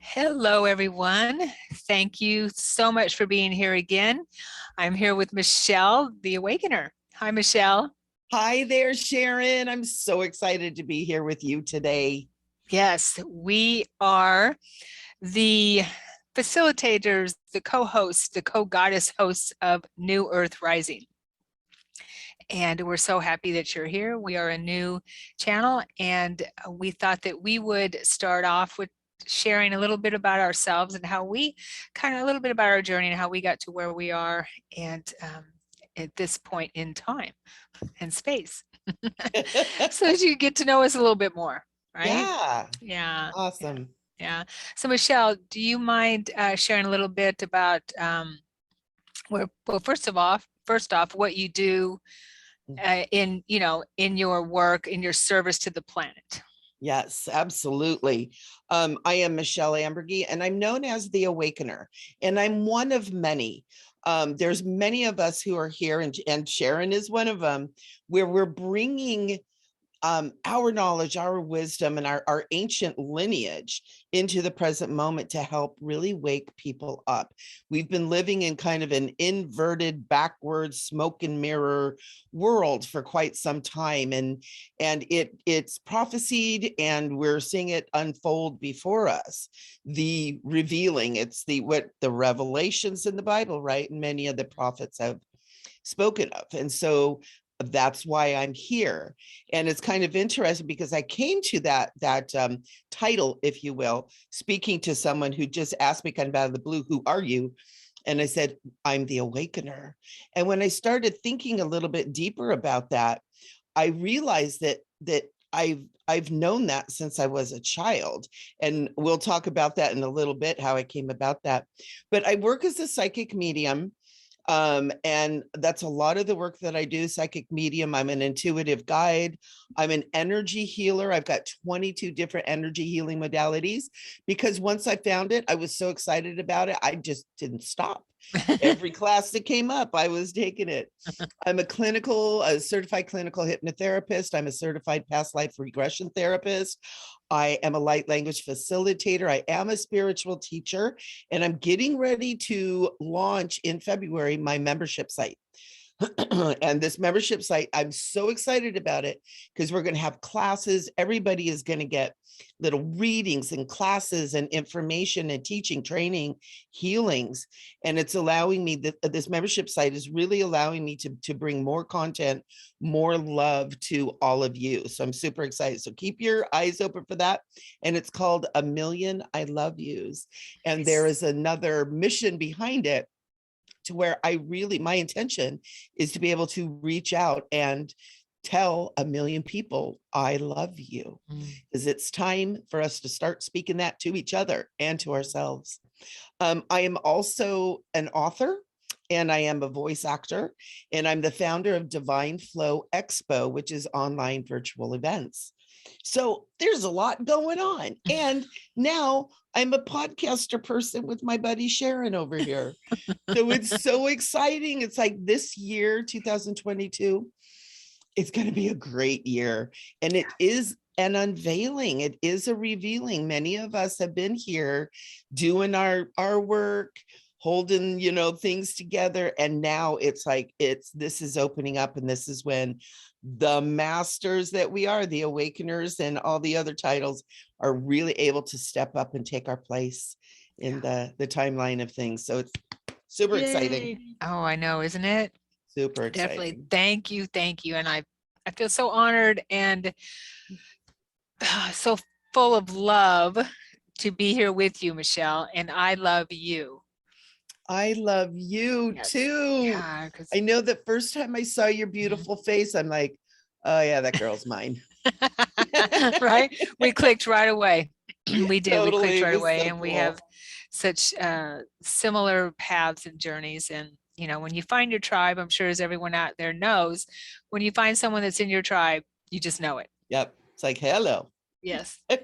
Hello, everyone. Thank you so much for being here again. I'm here with Michele, the Awakener. Hi, Michele. Hi there, Sharon. I'm so excited to be here with you today. Yes, we are the facilitators, the co-hosts, the co-goddess hosts of New Earth Rising. And we're so happy that you're here. We are a new channel, and we thought that we would start off with sharing a little bit about ourselves and how we a little bit about our journey and how we got to where we are and at this point in time and space. So that you get to know us a little bit more, right? Yeah, Yeah. awesome. Yeah. So Michele, do you mind sharing a little bit about first off, what you do in your work, in your service to the planet? Yes, absolutely. I am Michele Ambergey, and I'm known as the Awakener, and I'm one of many. There's many of us who are here, and Sharon is one of them, where we're bringing our knowledge, our wisdom, and our ancient lineage into the present moment to help really wake people up. We've been living in kind of an inverted, backwards, smoke and mirror world for quite some time, and it's prophesied, and we're seeing it unfold before us. The revealing, it's the revelations in the Bible, right? And many of the prophets have spoken of, and so that's why I'm here. And it's kind of interesting because I came to that title, if you will, speaking to someone who just asked me kind of out of the blue, who are you? And I said, I'm the Awakener. And when I started thinking a little bit deeper about that, I realized that I've known that since I was a child. And we'll talk about that in a little bit, how I came about that. But I work as a psychic medium. And that's a lot of the work that I do, psychic medium. I'm an intuitive guide. I'm an energy healer. I've got 22 different energy healing modalities because once I found it, I was so excited about it. I just didn't stop. Every class that came up, I was taking it. I'm a certified clinical hypnotherapist. I'm a certified past life regression therapist. I am a light language facilitator. I am a spiritual teacher, and I'm getting ready to launch in February my membership site. And this membership site, I'm so excited about it because we're going to have classes. Everybody is going to get little readings and classes and information and teaching, training, healings. And it's allowing me, this membership site is really allowing me to bring more content, more love to all of you. So I'm super excited. So keep your eyes open for that. And it's called A Million I Love Yous. And there is another mission behind it, to where my intention is to be able to reach out and tell a million people I love you, because it's time for us to start speaking that to each other and to ourselves. I am also an author, and I am a voice actor, and I'm the founder of Divine Flow Expo, which is online virtual events. So there's a lot going on. And now I'm a podcaster person with my buddy Sharon over here. So it's so exciting. It's like this year, 2022, it's going to be a great year. And it is an unveiling. It is a revealing. Many of us have been here doing our work, holding, things together. And now it's like, this is opening up. And this is when the masters that we are, the Awakeners and all the other titles, are really able to step up and take our place in the timeline of things. So it's super exciting. Oh, I know, isn't it? Super Definitely. exciting. Thank you. Thank you. And I feel so honored and so full of love to be here with you, Michele. And I love you. I love you too. Yeah, I know the first time I saw your beautiful face, I'm like, oh yeah, that girl's mine. Right? We clicked right away. We did. Totally. We clicked right away. So And we have such similar paths and journeys. And, when you find your tribe, I'm sure as everyone out there knows, when you find someone that's in your tribe, you just know it. Yep. It's like, hello. Yes. All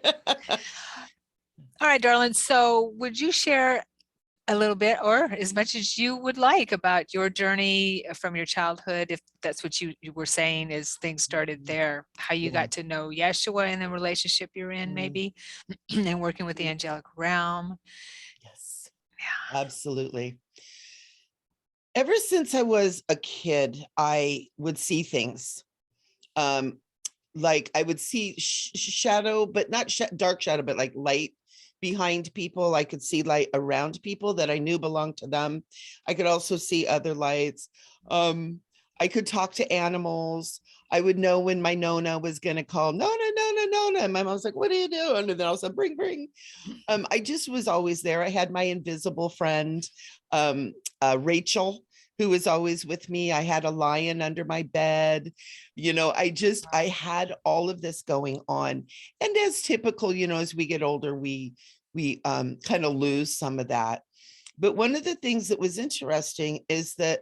right, darling. So would you share a little bit, or as much as you would like, about your journey from your childhood, if that's what you were saying, is things started there, how you Yeah. got to know Yeshua and the relationship you're in, maybe, and working with the angelic realm. Yes, absolutely. Ever since I was a kid, I would see things. Like I would see shadow, but not dark shadow, but like light behind people. I could see light around people that I knew belonged to them. I could also see other lights. I could talk to animals. I would know when my Nona was going to call, Nona, Nona, Nona. And my mom was like, what are you doing? And then I was like, bring, bring. I just was always there. I had my invisible friend, Rachel, who was always with me. I had a lion under my bed. I had all of this going on. And as typical, as we get older, we kind of lose some of that. But one of the things that was interesting is that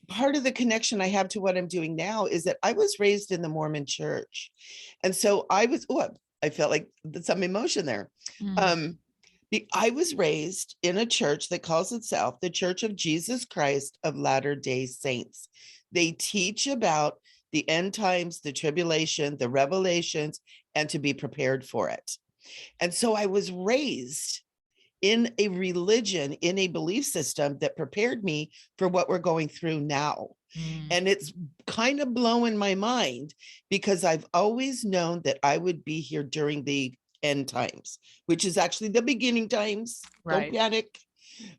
part of the connection I have to what I'm doing now is that I was raised in the Mormon church. And so I felt like some emotion there. I was raised in a church that calls itself the Church of Jesus Christ of Latter-day Saints. They teach about the end times, the tribulation, the revelations, and to be prepared for it. And so I was raised in a religion, in a belief system that prepared me for what we're going through now. And it's kind of blowing my mind because I've always known that I would be here during the end times, which is actually the beginning times. Right. Don't panic.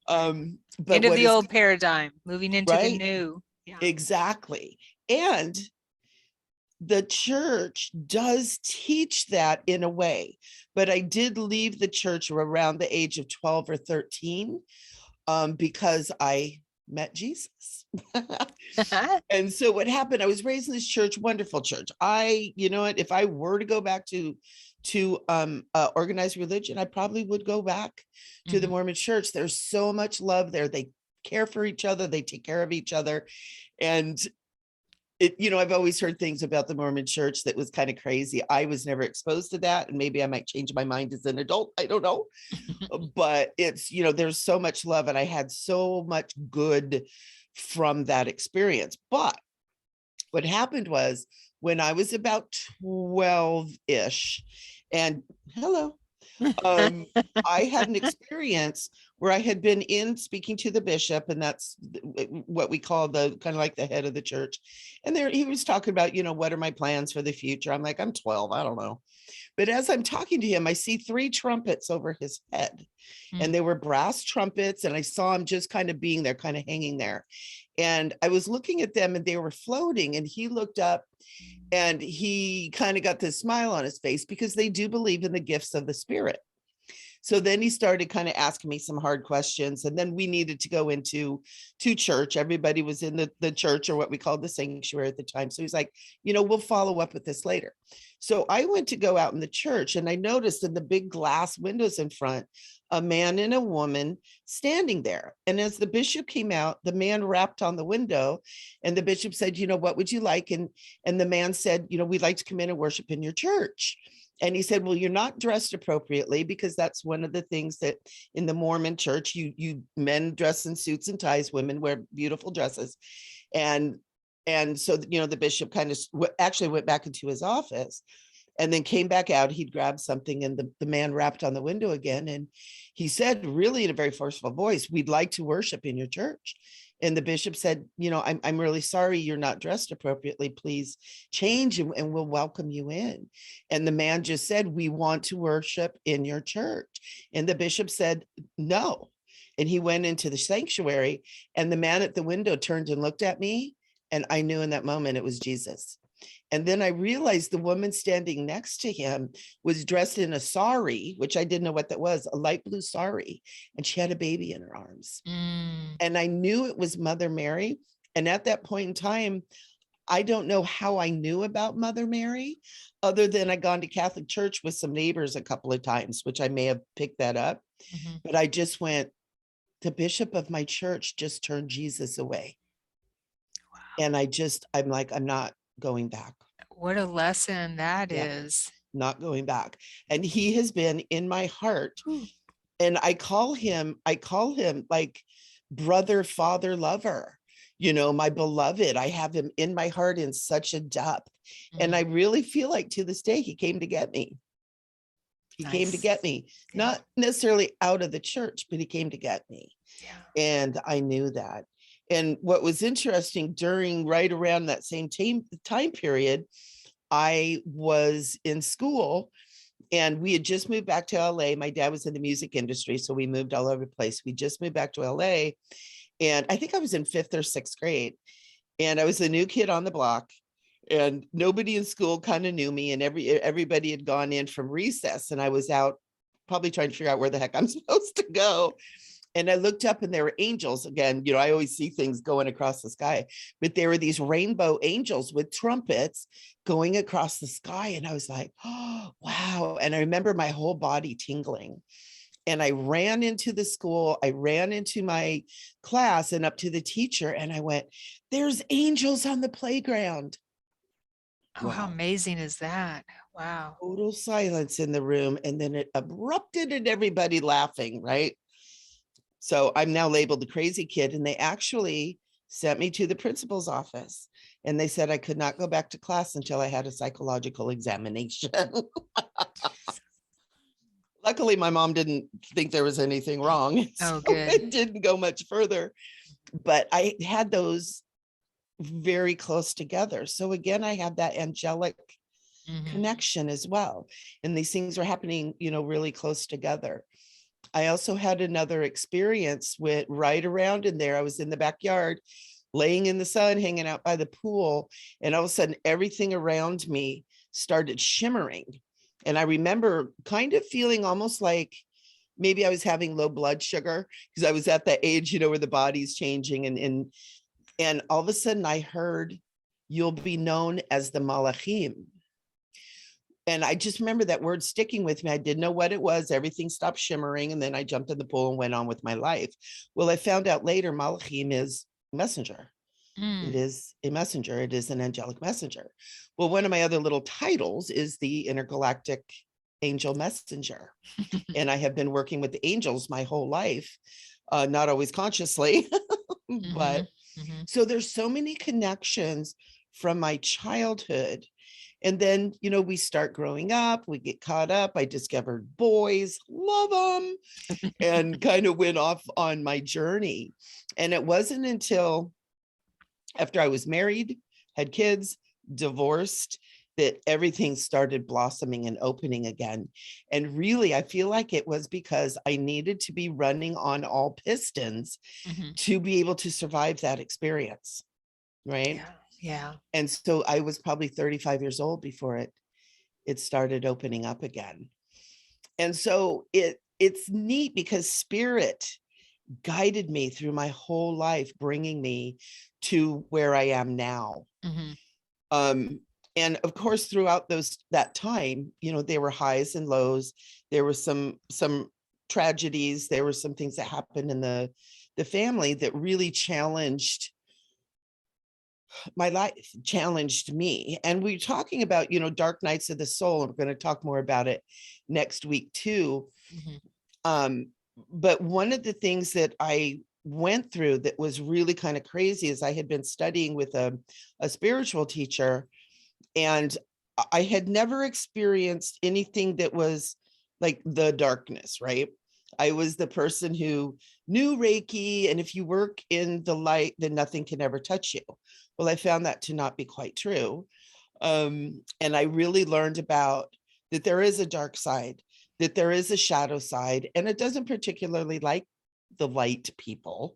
But End of the old paradigm, moving into the new. Yeah. Exactly. And the church does teach that in a way, but I did leave the church around the age of 12 or 13 because I met Jesus. And so what happened, I was raised in this church, wonderful church. If I were to go back to organized religion, I probably would go back to the Mormon church. There's so much love there. They care for each other. They take care of each other. And I've always heard things about the Mormon church that was kind of crazy. I was never exposed to that. And maybe I might change my mind as an adult. I don't know. But it's, there's so much love and I had so much good from that experience. But what happened was when I was about 12-ish, and hello, I had an experience where I had been in speaking to the bishop, and that's what we call the kind of like the head of the church. And there he was talking about, what are my plans for the future? I'm like, I'm 12, I don't know. But as I'm talking to him, I see 3 trumpets over his head, and they were brass trumpets. And I saw him just kind of being there, kind of hanging there. And I was looking at them and they were floating, and he looked up and he kind of got this smile on his face because they do believe in the gifts of the spirit. So then he started kind of asking me some hard questions. And then we needed to go into church. Everybody was in the church, or what we called the sanctuary at the time. So he's like, we'll follow up with this later. So I went to go out in the church, and I noticed in the big glass windows in front, a man and a woman standing there. And as the bishop came out, the man rapped on the window, and the bishop said, what would you like? And the man said, we'd like to come in and worship in your church. And he said, well, you're not dressed appropriately, because that's one of the things that in the Mormon church, you men dress in suits and ties, women wear beautiful dresses. And so, the bishop kind of actually went back into his office and then came back out. He'd grabbed something, and the man rapped on the window again. And he said, really in a very forceful voice, we'd like to worship in your church. And the bishop said, I'm really sorry you're not dressed appropriately. Please change and we'll welcome you in. And the man just said, we want to worship in your church. And the bishop said, no. And he went into the sanctuary, and the man at the window turned and looked at me. And I knew in that moment it was Jesus. And then I realized the woman standing next to him was dressed in a sari, which I didn't know what that was, a light blue sari. And she had a baby in her arms. And I knew it was Mother Mary. And at that point in time, I don't know how I knew about Mother Mary, other than I'd gone to Catholic church with some neighbors a couple of times, which I may have picked that up. But I just went, the bishop of my church just turned Jesus away. Wow. And I'm like, I'm not going back. What a lesson that is. Not going back. And he has been in my heart And I call him like brother, father, lover, my beloved. I have him in my heart in such a depth. And I really feel like to this day, he came to get me. He came to get me, not necessarily out of the church, but he came to get me. Yeah. And I knew that. And what was interesting right around that same time period, I was in school and we had just moved back to LA. My dad was in the music industry, so we moved all over the place. We just moved back to LA. And I think I was in 5th or 6th grade. And I was the new kid on the block. And nobody in school kind of knew me, and everybody had gone in from recess, and I was out probably trying to figure out where the heck I'm supposed to go. And I looked up and there were angels again. I always see things going across the sky, but there were these rainbow angels with trumpets going across the sky. And I was like, oh, wow. And I remember my whole body tingling. And I ran into the school, I ran into my class and up to the teacher, and I went, there's angels on the playground. Oh, how amazing is that? Wow. Total silence in the room. And then it erupted and everybody laughing, right? So I'm now labeled the crazy kid. And they actually sent me to the principal's office. And they said I could not go back to class until I had a psychological examination. Luckily, my mom didn't think there was anything wrong. Oh, So good. it didn't go much further. But I had those very close together. So again, I have that angelic connection as well. And these things were happening, really close together. I also had another experience with right around in there. I was in the backyard, laying in the sun, hanging out by the pool. And all of a sudden, everything around me started shimmering. And I remember kind of feeling almost like maybe I was having low blood sugar, because I was at that age, where the body's changing. And all of a sudden I heard, you'll be known as the Malachim. And I just remember that word sticking with me. I didn't know what it was. Everything stopped shimmering. And then I jumped in the pool and went on with my life. Well, I found out later, Malachim is messenger. It is a messenger. It is an angelic messenger. Well, one of my other little titles is the Intergalactic Angel Messenger. And I have been working with the angels my whole life, not always consciously, but so there's so many connections from my childhood. And then, we start growing up, we get caught up. I discovered boys, love them, and kind of went off on my journey. And it wasn't until after I was married, had kids, divorced, that everything started blossoming and opening again. And really, I feel like it was because I needed to be running on all pistons to be able to survive that experience. Right. Yeah. And so I was probably 35 years old before it started opening up again. And so it's neat because spirit guided me through my whole life, bringing me to where I am now. And of course, throughout that time, there were highs and lows. There were some tragedies. There were some things that happened in the family that really challenged my life, challenged me. And we're talking about, dark nights of the soul, and we're going to talk more about it next week too. But one of the things that I went through that was really kind of crazy is I had been studying with a spiritual teacher, and I had never experienced anything that was like the darkness, right? I was the person who knew Reiki, and if you work in the light, then nothing can ever touch you. Well, I found that to not be quite true. And I really learned about that there is a dark side, that there is a shadow side, and it doesn't particularly like the light people,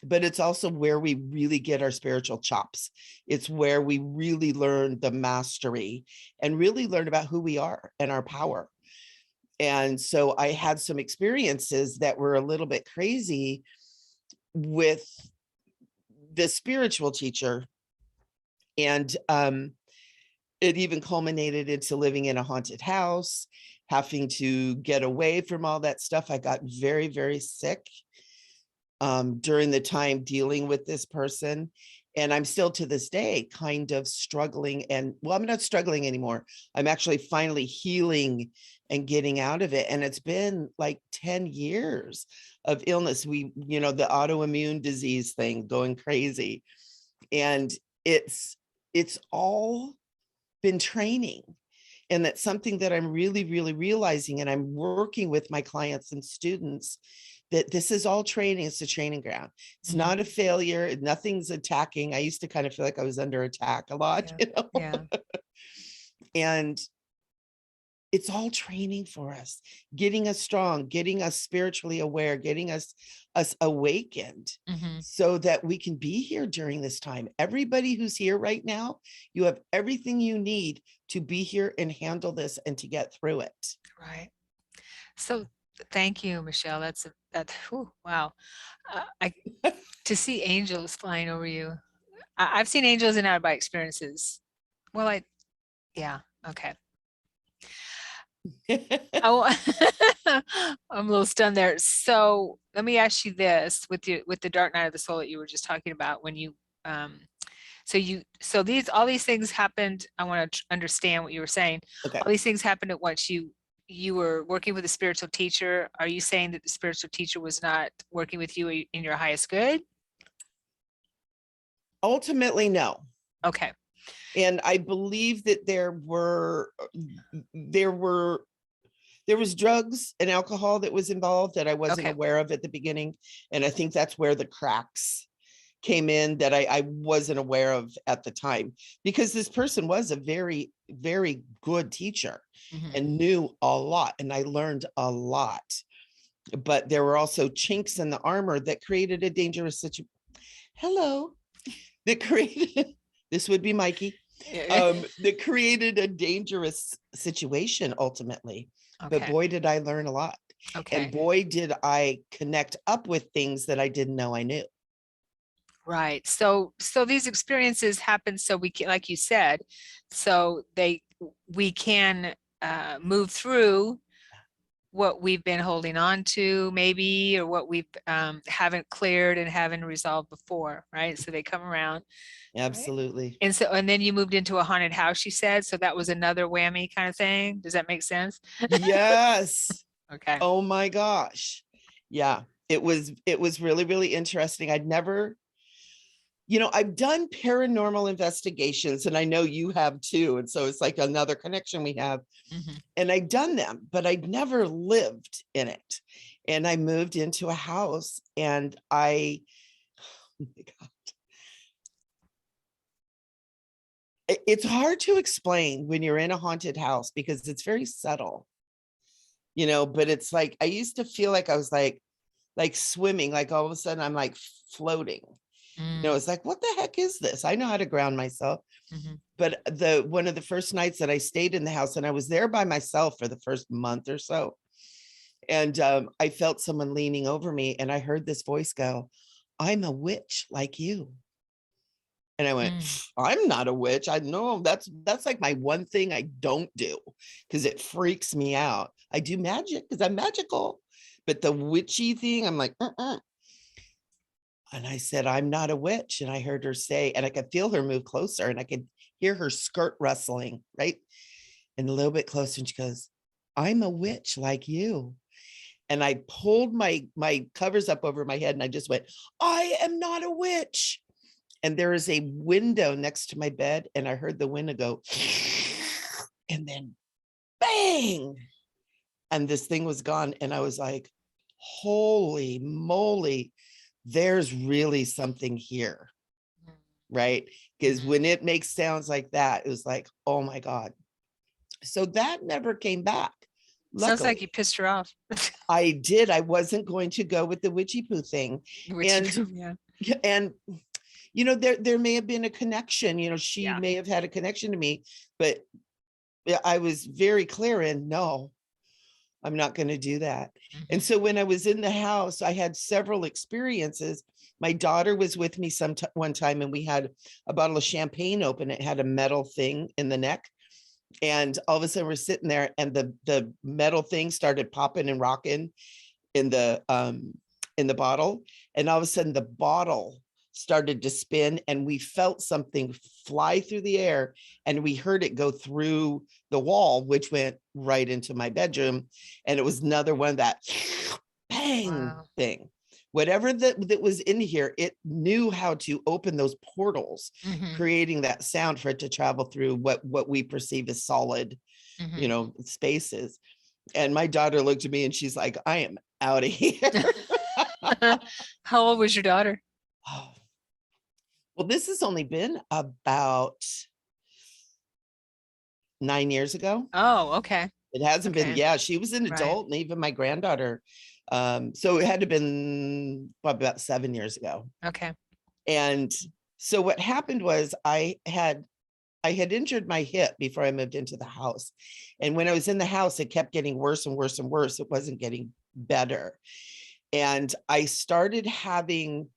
but it's also where we really get our spiritual chops. It's where we really learn the mastery and really learn about who we are and our power. And so I had some experiences that were a little bit crazy with the spiritual teacher. And it even culminated into living in a haunted house, having to get away from all that stuff. I got very, very sick during the time dealing with this person. And I'm still to this day kind of struggling, and well, I'm not struggling anymore. I'm actually finally healing and getting out of it. And it's been like 10 years of illness. The autoimmune disease thing going crazy. And it's all been training. And that's something that I'm really, really realizing. And I'm working with my clients and students that this is all training. It's a training ground. It's not a failure. Nothing's attacking. I used to kind of feel like I was under attack a lot, Yeah. And it's all training for us, getting us strong, getting us spiritually aware, getting us awakened so that we can be here during this time. Everybody who's here right now, you have everything you need to be here and handle this and to get through it. Right. So thank you, Michele. Wow. To see angels flying over you. I've seen angels in out-of-body experiences. Well, yeah, okay. I'm a little stunned there. So let me ask you this: with the dark night of the soul that you were just talking about, when you all these things happened. I want to understand what you were saying. Okay. All these things happened at once. You were working with a spiritual teacher. Are you saying that the spiritual teacher was not working with you in your highest good? Ultimately, no. Okay. And I believe that there was drugs and alcohol that was involved that I wasn't aware of at the beginning. And I think that's where the cracks came in that I wasn't aware of at the time, because this person was a very, very good teacher and knew a lot. And I learned a lot, but there were also chinks in the armor that created a dangerous situation. This would be Mikey. That created a dangerous situation ultimately. But boy, did I learn a lot. And boy, did I connect up with things that I didn't know I knew. Right. So these experiences happen so we can, like you said, so we can move through what we've been holding on to, maybe, or what we haven't cleared and haven't resolved before, right? So they come around. Absolutely. Right? And then you moved into a haunted house, you said, so that was another whammy kind of thing. Does that make sense? Yes. Okay. Oh my gosh. Yeah. It was really, really interesting. I've done paranormal investigations, and I know you have too. And so it's like another connection we have. And I'd done them, but I'd never lived in it. And I moved into a house, and oh my God. It's hard to explain when you're in a haunted house because it's very subtle, but it's like, I used to feel like I was like swimming, like all of a sudden I'm like floating. It's like, what the heck is this? I know how to ground myself. But one of the first nights that I stayed in the house, and I was there by myself for the first month or so, and I felt someone leaning over me, and I heard this voice go, "I'm a witch like you." And I went, "I'm not a witch. I know that's like my one thing I don't do, because it freaks me out. I do magic because I'm magical, but the witchy thing, I'm like, And I said, "I'm not a witch." And I heard her say, and I could feel her move closer, and I could hear her skirt rustling, right? And a little bit closer. And she goes, "I'm a witch like you." And I pulled my covers up over my head, and I just went, "I am not a witch." And there is a window next to my bed, and I heard the window go, and then bang. And this thing was gone. And I was like, holy moly, there's really something here. Right? Because when it makes sounds like that, it was like, oh my God. So that never came back. Luckily. Sounds like you pissed her off. I did. I wasn't going to go with the witchy poo thing. And there may have been a connection, she may have had a connection to me, but I was very clear in, no, I'm not going to do that. And so when I was in the house, I had several experiences. My daughter was with me one time, and we had a bottle of champagne open. It had a metal thing in the neck. And all of a sudden we're sitting there, and the metal thing started popping and rocking in the bottle. And all of a sudden the bottle started to spin, and we felt something fly through the air, and we heard it go through the wall, which went right into my bedroom. And it was another one, that bang thing. Whatever that was in here, it knew how to open those portals, creating that sound for it to travel through what we perceive as solid, spaces. And my daughter looked at me and she's like, I am out of here. How old was your daughter? Oh, well, this has only been about 9 years ago. Oh, okay. It hasn't been, Okay. she was an Right. adult, and even my granddaughter. So it had to been about 7 years ago. Okay. And so what happened was I had injured my hip before I moved into the house. And when I was in the house, it kept getting worse and worse and worse. It wasn't getting better. And I started having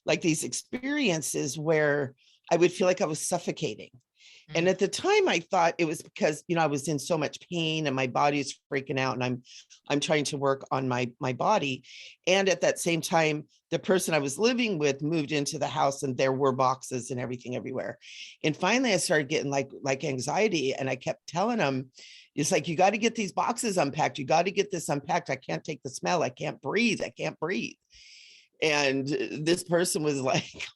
like these experiences where I would feel like I was suffocating. And at the time I thought it was because, I was in so much pain and my body is freaking out, and I'm trying to work on my body. And at that same time, the person I was living with moved into the house, and there were boxes and everything everywhere. And finally I started getting like anxiety, and I kept telling them, it's like, you got to get these boxes unpacked. You got to get this unpacked. I can't take the smell. I can't breathe. And this person was like,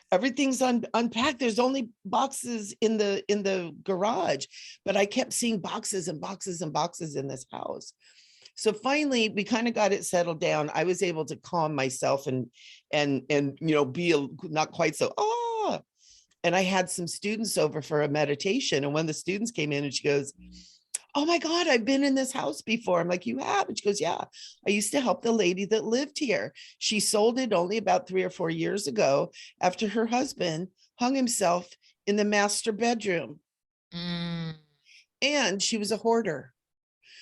everything's unpacked. There's only boxes in the garage, but I kept seeing boxes and boxes and boxes in this house. So finally, we kind of got it settled down. I was able to calm myself and be not quite so, and I had some students over for a meditation. And when the students came in, and she goes, oh my God, I've been in this house before. I'm like, you have? And she goes, yeah, I used to help the lady that lived here. She sold it only about 3 or 4 years ago after her husband hung himself in the master bedroom. And she was a hoarder.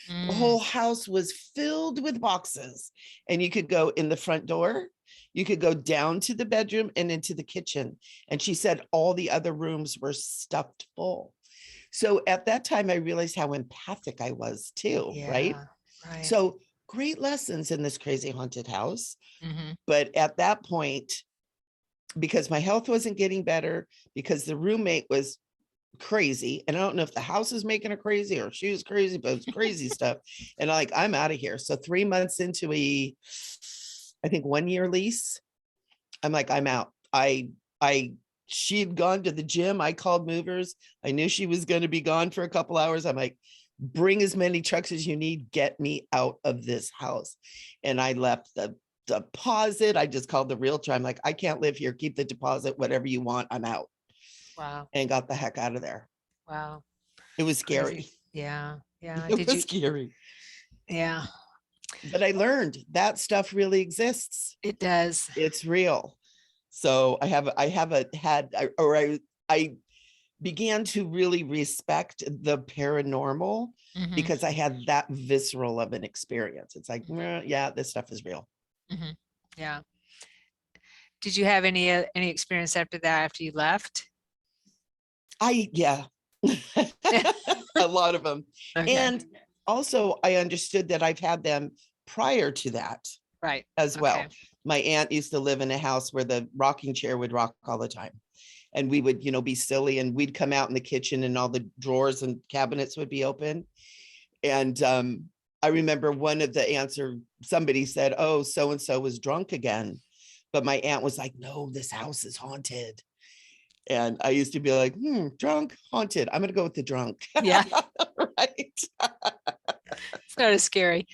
The whole house was filled with boxes, and you could go in the front door. You could go down to the bedroom and into the kitchen. And she said all the other rooms were stuffed full. So at that time, I realized how empathic I was too, right? So great lessons in this crazy haunted house. But at that point, because my health wasn't getting better, because the roommate was crazy, and I don't know if the house is making her crazy or she was crazy, but it's crazy stuff. And I'm out of here. So 3 months into I think 1 year lease, I'm like, I'm out. She'd gone to the gym. I called movers. I knew she was going to be gone for a couple hours. I'm like, bring as many trucks as you need. Get me out of this house. And I left the deposit. I just called the realtor. I'm like, I can't live here. Keep the deposit, whatever you want. I'm out. Wow. And got the heck out of there. Wow. It was scary. Crazy. Yeah. Yeah. It was scary. Yeah. But I learned that stuff really exists. It does. It's real. So I began to really respect the paranormal because I had that visceral of an experience. It's like, yeah, this stuff is real. Yeah. Did you have any experience after that, after you left? Yeah, a lot of them. Okay. And also I understood that I've had them prior to that. Right. As well. My aunt used to live in a house where the rocking chair would rock all the time. And we would, be silly, and we'd come out in the kitchen and all the drawers and cabinets would be open. And I remember one of the aunts, or somebody said, oh, so-and-so was drunk again. But my aunt was like, no, this house is haunted. And I used to be like, drunk, haunted. I'm going to go with the drunk. Yeah. Right. It's kind of scary.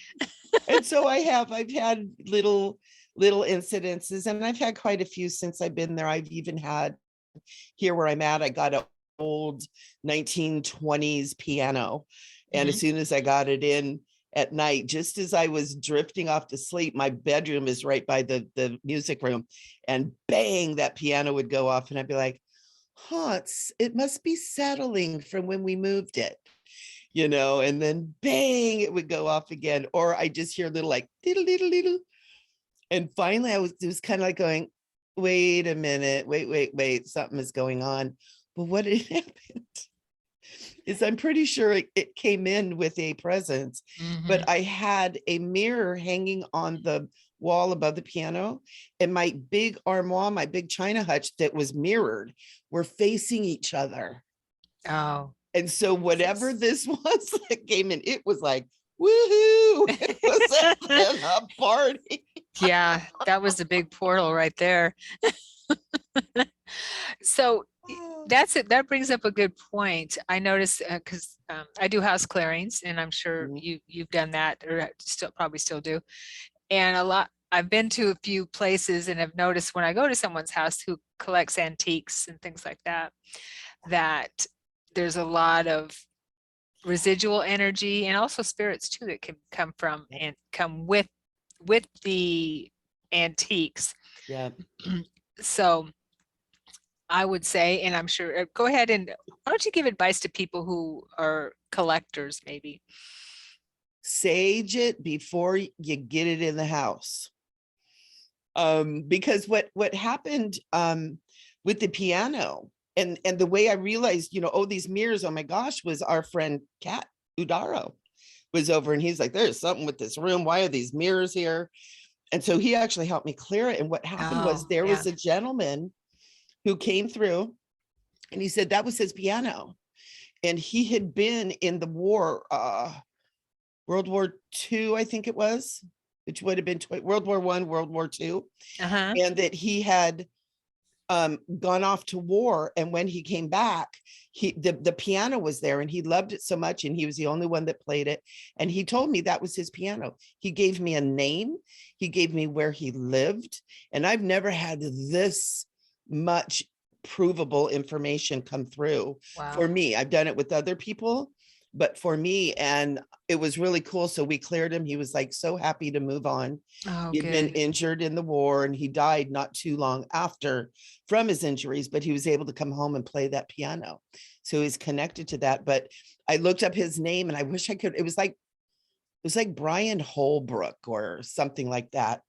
And so I've had little incidences, and I've had quite a few since I've been there. I've even had here where I'm at, I got an old 1920s piano. And as soon as I got it in at night, just as I was drifting off to sleep, my bedroom is right by the music room, and bang, that piano would go off. And I'd be like, it must be settling from when we moved it. And then bang, it would go off again. Or I just hear a little like diddle, diddle, diddle. And finally it was kind of like going, wait a minute, wait, something is going on. But what had happened is I'm pretty sure it came in with a presence, but I had a mirror hanging on the wall above the piano, and my big armoire, my big china hutch that was mirrored, were facing each other. Oh. And so whatever this was that came in, it was like, woohoo! It was a party. Yeah, that was the big portal right there. So that's it. That brings up a good point. I noticed because I do house clearings, and I'm sure you've done that, or still probably still do. And I've been to a few places and have noticed when I go to someone's house who collects antiques and things like that, that there's a lot of residual energy and also spirits too that can come from and come with the antiques. Yeah. So I would say, and I'm sure, go ahead and why don't you give advice to people who are collectors, maybe? Sage it before you get it in the house. Because what happened with the piano and the way I realized, oh, these mirrors, oh my gosh, was our friend Kat Udaro was over, and he's like, there's something with this room. Why are these mirrors here? And so he actually helped me clear it. And what happened was there was a gentleman who came through, and he said that was his piano. And he had been in the war, World War II, I think it was, which would have been World War I, World War II. And that he had gone off to war. And when he came back, the piano was there, and he loved it so much. And he was the only one that played it. And he told me that was his piano. He gave me a name. He gave me where he lived. And I've never had this much provable information come through. Wow. For me. I've done it with other people, but for me, and it was really cool. So we cleared him. He was like so happy to move on. He'd been injured in the war, and he died not too long after from his injuries, but he was able to come home and play that piano. So he's connected to that. But I looked up his name, and I wish I could, it was like Brian Holbrook or something like that.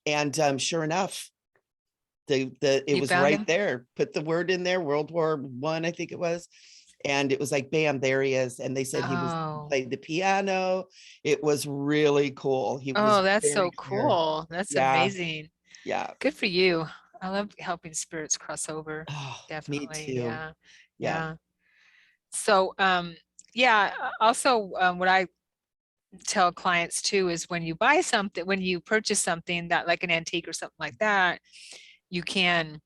And sure enough, it was right there. Put the word in there, World War I, I think it was. And it was like, bam, there he is. And they said he played the piano. It was really cool. That's so cool. That's amazing. Yeah. Good for you. I love helping spirits cross over. Oh, definitely. Me too. Yeah. So, also what I tell clients too is when you buy something, when you purchase something that like an antique or something like that, you can,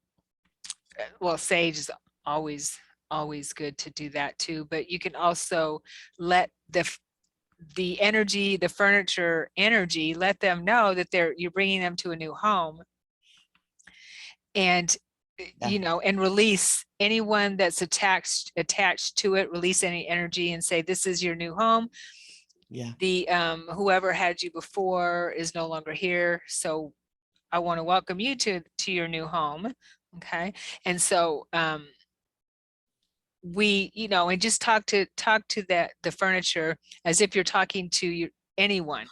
sage is always good to do that too, but you can also let the energy, the furniture energy, let them know that you're bringing them to a new home, and and release anyone that's attached to it, release any energy and say, this is your new home. The whoever had you before is no longer here, so I want to welcome you to your new home. Okay. And so we, and just talk to the furniture as if you're talking to anyone.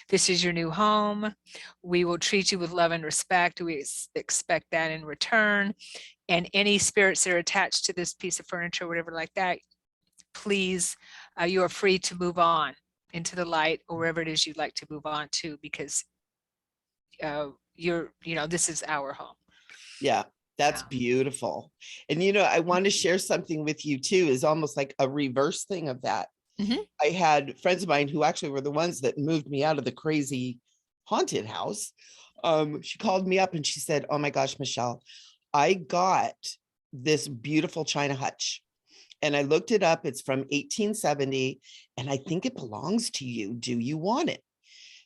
This is your new home. We will treat you with love and respect. We expect that in return. And any spirits that are attached to this piece of furniture, whatever like that, please, you are free to move on into the light or wherever it is you'd like to move on to, because this is our home. Yeah. That's beautiful. And, I want to share something with you too, is almost like a reverse thing of that. I had friends of mine who actually were the ones that moved me out of the crazy haunted house. She called me up and she said, oh my gosh, Michele, I got this beautiful china hutch, and I looked it up. It's from 1870, and I think it belongs to you. Do you want it?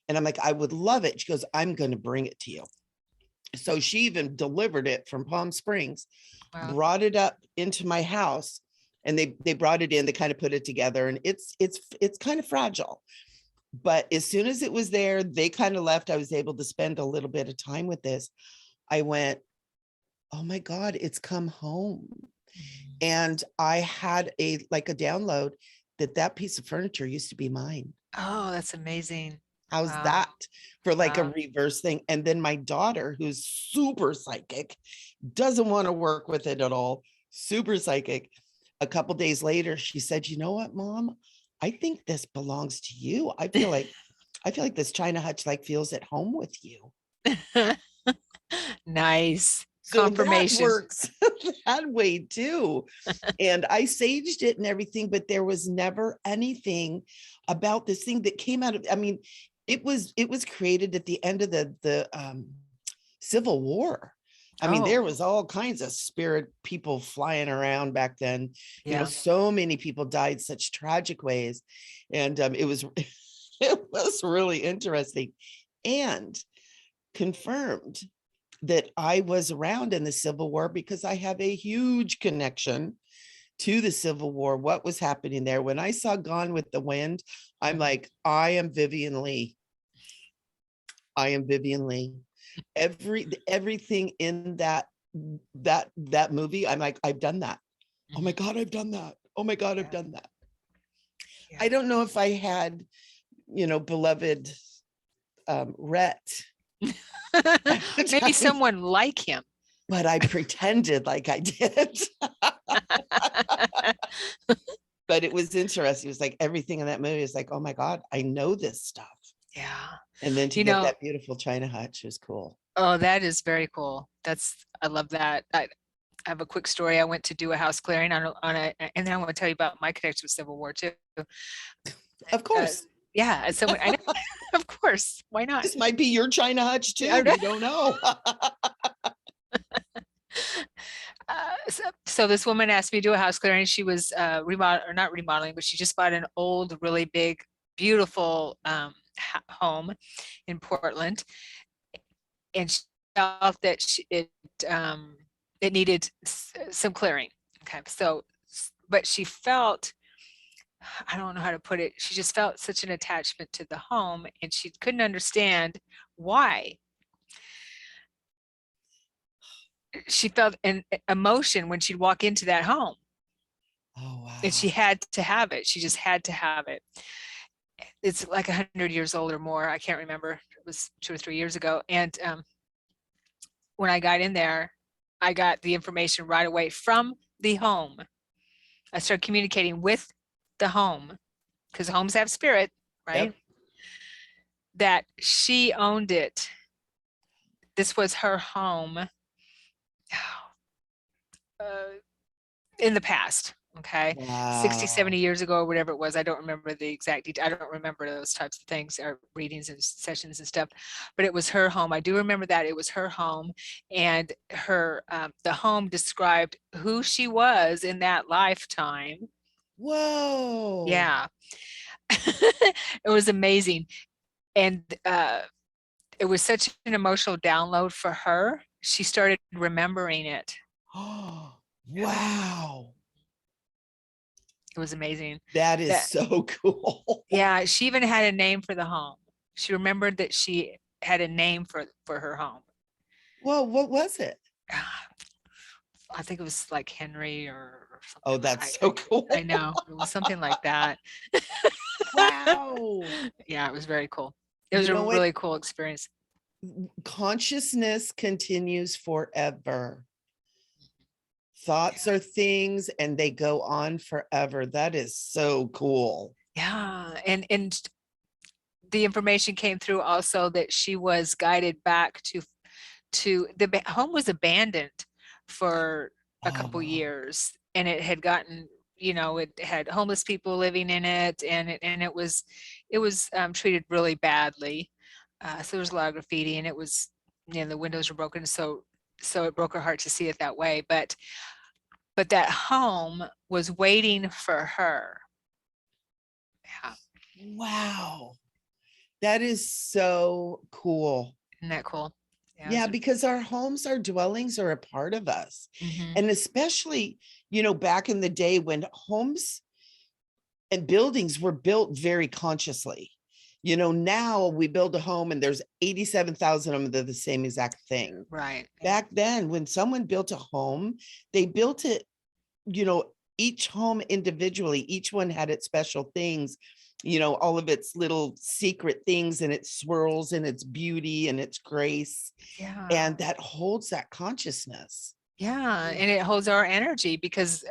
And I'm like, I would love it. She goes, I'm going to bring it to you. So she even delivered it from Palm Springs, brought it up into my house, and they brought it in, they kind of put it together, and it's kind of fragile. But as soon as it was there, they kind of left. I was able to spend a little bit of time with this. I went, oh my God, it's come home. And I had a download that piece of furniture used to be mine. Oh, that's amazing. How's that for a reverse thing? And then my daughter, who's super psychic, doesn't want to work with it at all. Super psychic. A couple days later, she said, you know what, Mom? I think this belongs to you. I feel like I feel like this China hutch like feels at home with you. Nice. So that Confirmation. works that way too. And I saged it and everything, but there was never anything about this thing that came out of, I mean, it was created at the end of the Civil War. I mean, Oh, there was all kinds of spirit people flying around back then. You know, yeah. so many people died such tragic ways. And it was it was really interesting and confirmed that I was around in the Civil War because I have a huge connection to the Civil War, what was happening there. When I saw Gone with the Wind, I'm like, I am Vivian Lee. I am Vivian Lee. Everything in that movie, I'm like, I've done that. Oh my God, I've done that. Oh my God, I've done that. Yeah. I don't know if I had, beloved Rhett. Maybe someone like him. But I pretended like I did. But it was interesting. It was like everything in that movie is like, oh my God, I know this stuff. Yeah. And then to get that beautiful China hutch was cool. Oh, that is very cool. I love that. I have a quick story. I went to do a house clearing and then I want to tell you about my connection with Civil War too. Of course. Yeah, as someone, I know, of course, why not? This might be your China hutch too. Yeah, We don't know. So this woman asked me to do a house clearing. She was not remodeling, but she just bought an old, really big, beautiful home in Portland, and she felt that it needed some clearing. Okay, but she felt, I don't know how to put it, she just felt such an attachment to the home, and she couldn't understand why. She felt an emotion when she'd walk into that home. Oh, wow. And she had to have it. She just had to have it. It's like 100 years old or more. I can't remember. It was 2 or 3 years ago. And when I got in there, I got the information right away from the home. I started communicating with the home, because homes have spirit, right? Yep. That she owned it. This was her home in the past. Okay. Wow. 60, 70 years ago, or whatever it was. I don't remember the exact detail. I don't remember those types of things, or readings and sessions and stuff, but it was her home. I do remember that it was her home, and the home described who she was in that lifetime. Whoa. Yeah. It was amazing. And it was such an emotional download for her. She started remembering it. Oh, wow. It was amazing. That is so cool. Yeah, she even had a name for the home. She remembered that she had a name for her home. Well, what was it? I think it was like Henry or something. Oh, that's so cool. I know. It was something like that. Wow. Yeah, it was very cool. It was a really cool experience. Consciousness continues forever. Thoughts are things and they go on forever. That is so cool. Yeah. And the information came through also that she was guided back to the home was abandoned for a couple years, and it had gotten, it had homeless people living in it, and it was treated really badly. So there was a lot of graffiti, and it was, the windows were broken. So it broke her heart to see it that way. But that home was waiting for her. Yeah. Wow. That is so cool. Isn't that cool? Yeah, because our homes, our dwellings are a part of us. Mm-hmm. And especially, back in the day when homes and buildings were built very consciously. Now we build a home and there's 87,000 of them that are the same exact thing. Right. Back then, when someone built a home, they built it, each home individually. Each one had its special things, all of its little secret things and its swirls and its beauty and its grace. Yeah. And that holds that consciousness. Yeah. And it holds our energy because,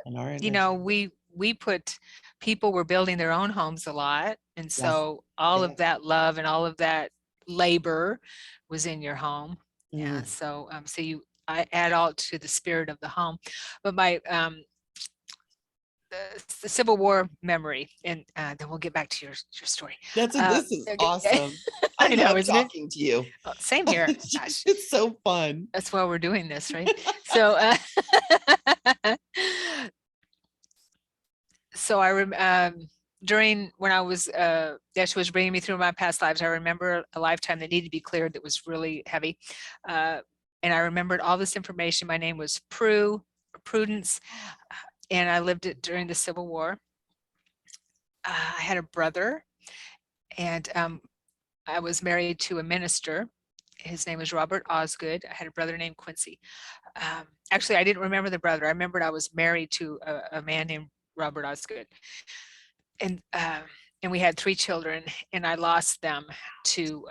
we put people were building their own homes a lot. And so all of that love and all of that labor was in your home. Yeah. So, I add all to the spirit of the home. But my, the Civil War memory, and then we'll get back to your story. This is Okay. awesome. I know, love isn't it? talking to you. Oh, same here. Gosh, It's so fun. that's why we're doing this, right? So, so during when I was, Yeshua was bringing me through my past lives, I remember a lifetime that needed to be cleared that was really heavy. And I remembered all this information. My name was Prudence, and I lived it during the Civil War. I had a brother, and I was married to a minister. His name was Robert Osgood. I had a brother named Quincy. Actually, I didn't remember the brother. I remembered I was married to a man named Robert Osgood. And we had 3 children, and I lost them to,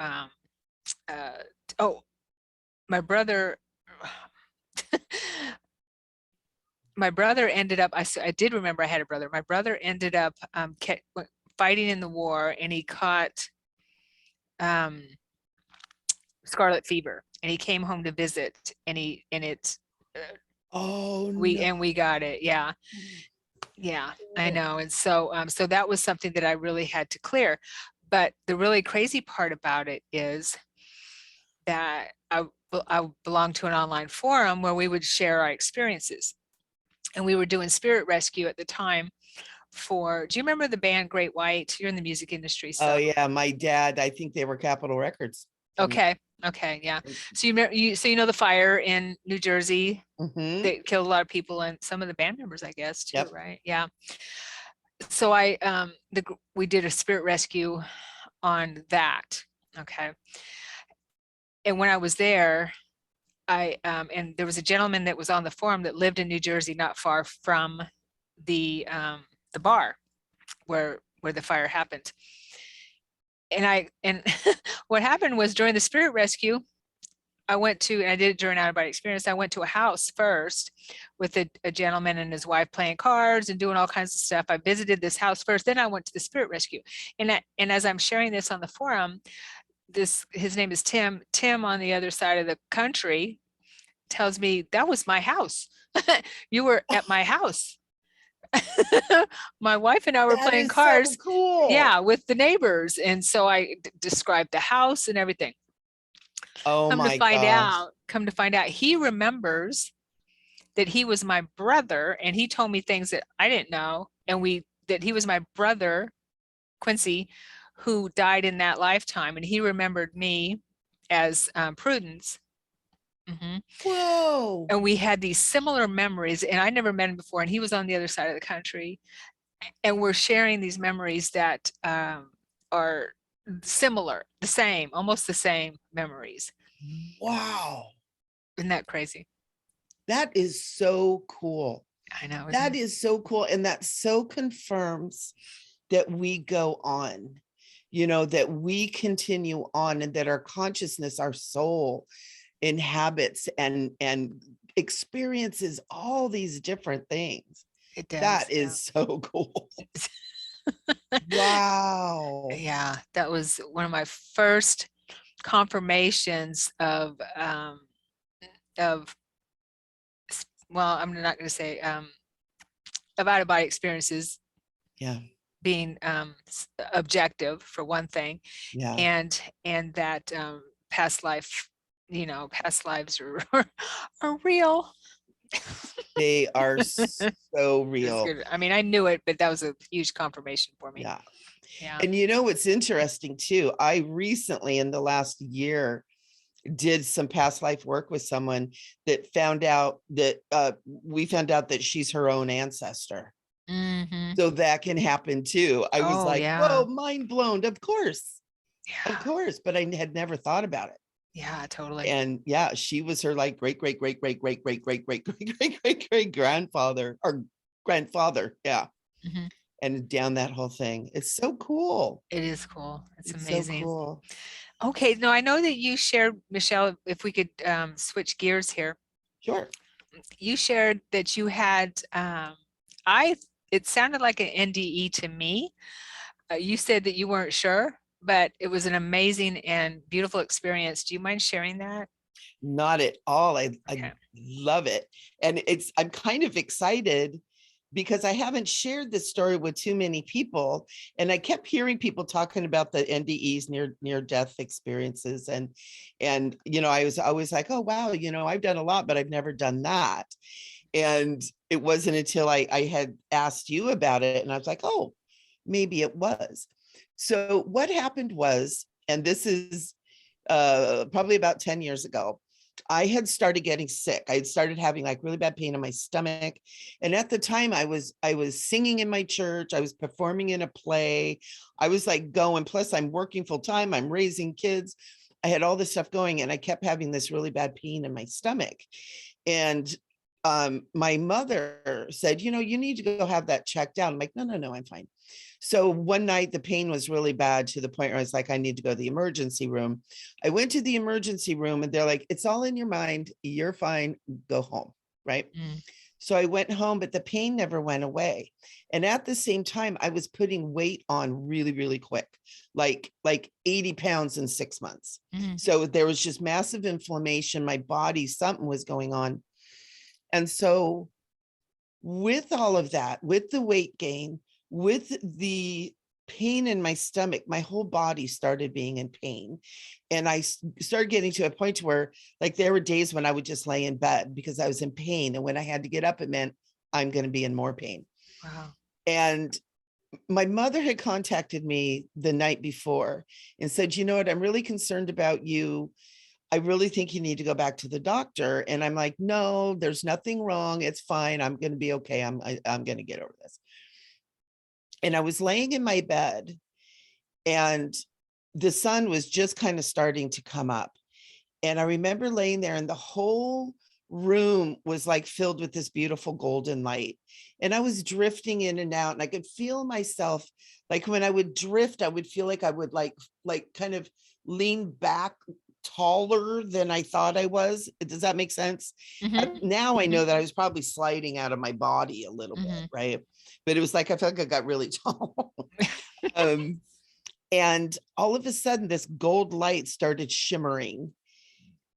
my brother, my brother ended up, I did remember I had a brother. My brother ended up fighting in the war, and he caught scarlet fever, and he came home to visit, and we got it. Yeah. Yeah, I know. And so, so that was something that I really had to clear. But the really crazy part about it is that I belong to an online forum where we would share our experiences. And we were doing spirit rescue at the time do you remember the band Great White? You're in the music industry. So. Oh yeah, my dad, I think they were Capitol Records. Okay. Okay. Yeah. So you know the fire in New Jersey that killed a lot of people, and some of the band members, I guess, too, right? Yeah. So we did a spirit rescue on that. Okay. And when I was there, and there was a gentleman that was on the forum that lived in New Jersey, not far from the bar where the fire happened. And what happened was, during the spirit rescue, I did it during out-of-body experience. I went to a house first with a gentleman and his wife playing cards and doing all kinds of stuff. I visited this house first, then I went to the spirit rescue. And as I'm sharing this on the forum, his name is Tim. Tim on the other side of the country tells me, that was my house. You were at my house. My wife and I were playing cards. So cool. Yeah, with the neighbors. And so I described the house and everything. Oh my gosh. Come to find out, he remembers that he was my brother, and he told me things that I didn't know. And that he was my brother, Quincy, who died in that lifetime. And he remembered me as Prudence. Whoa. And we had these similar memories, and I never met him before, and he was on the other side of the country. And we're sharing these memories that are similar, almost the same memories. Wow. Isn't that crazy? That is so cool. I know. That is so cool. And that so confirms that we go on, that we continue on, and that our consciousness, our soul, inhabits and experiences all these different things. It does. That is so cool. Wow. Yeah, that was one of my first confirmations of well, I'm not going to say of out-of-body experiences. Yeah. Being objective, for one thing. Yeah. And that past lives are real. They are so real. I mean, I knew it, but that was a huge confirmation for me. Yeah. Yeah. And what's interesting too, I recently, in the last year, did some past life work with someone that found out that we found out that she's her own ancestor. So that can happen too. I was like, whoa, mind blown. Of course. Yeah. Of course. But I had never thought about it. Yeah, totally. And yeah, she was her like great grandfather or grandfather. Yeah. And down that whole thing. It's so cool. It is cool. It's amazing. So cool. Okay. No, I know that you shared, Michelle, if we could switch gears here. Sure. You shared that you had, it sounded like an NDE to me. You said that you weren't sure, but it was an amazing and beautiful experience. Do you mind sharing that? Not at all. I Okay. love it. And I'm kind of excited because I haven't shared this story with too many people. And I kept hearing people talking about the NDEs, near death experiences. And, I was always like, oh, wow, I've done a lot, but I've never done that. And it wasn't until I had asked you about it. And I was like, oh, maybe it was. So what happened was, and this is probably about 10 years ago, I had started getting sick. I had started having like really bad pain in my stomach. And at the time I was singing in my church. I was performing in a play. I was like going, plus I'm working full time. I'm raising kids. I had all this stuff going and I kept having this really bad pain in my stomach. And my mother said, you need to go have that checked out. I'm like, no, I'm fine. So one night the pain was really bad to the point where I was like, I need to go to the emergency room. I went to the emergency room and they're like, it's all in your mind. You're fine. Go home. Right. Mm. So I went home, but the pain never went away. And at the same time, I was putting weight on really, really quick, like 80 pounds in 6 months. Mm. So there was just massive inflammation. My body, something was going on. And so with all of that, with the weight gain, with the pain in my stomach, my whole body started being in pain. And I started getting to a point where like there were days when I would just lay in bed because I was in pain. And when I had to get up, it meant I'm going to be in more pain. Wow. And my mother had contacted me the night before and said, you know what, I'm really concerned about you. I really think you need to go back to the doctor. And I'm like, no, there's nothing wrong. It's fine. I'm going to be okay. I'm going to get over this. And I was laying in my bed and the sun was just kind of starting to come up. And I remember laying there and the whole room was like filled with this beautiful golden light. And I was drifting in and out and I could feel myself, like when I would drift, I would feel like I would like kind of lean back taller than I thought I was. Does that make sense? Mm-hmm. Now I Mm-hmm. know that I was probably sliding out of my body a little Mm-hmm. bit, right? But it was like I felt like I got really tall. And all of a sudden, this gold light started shimmering.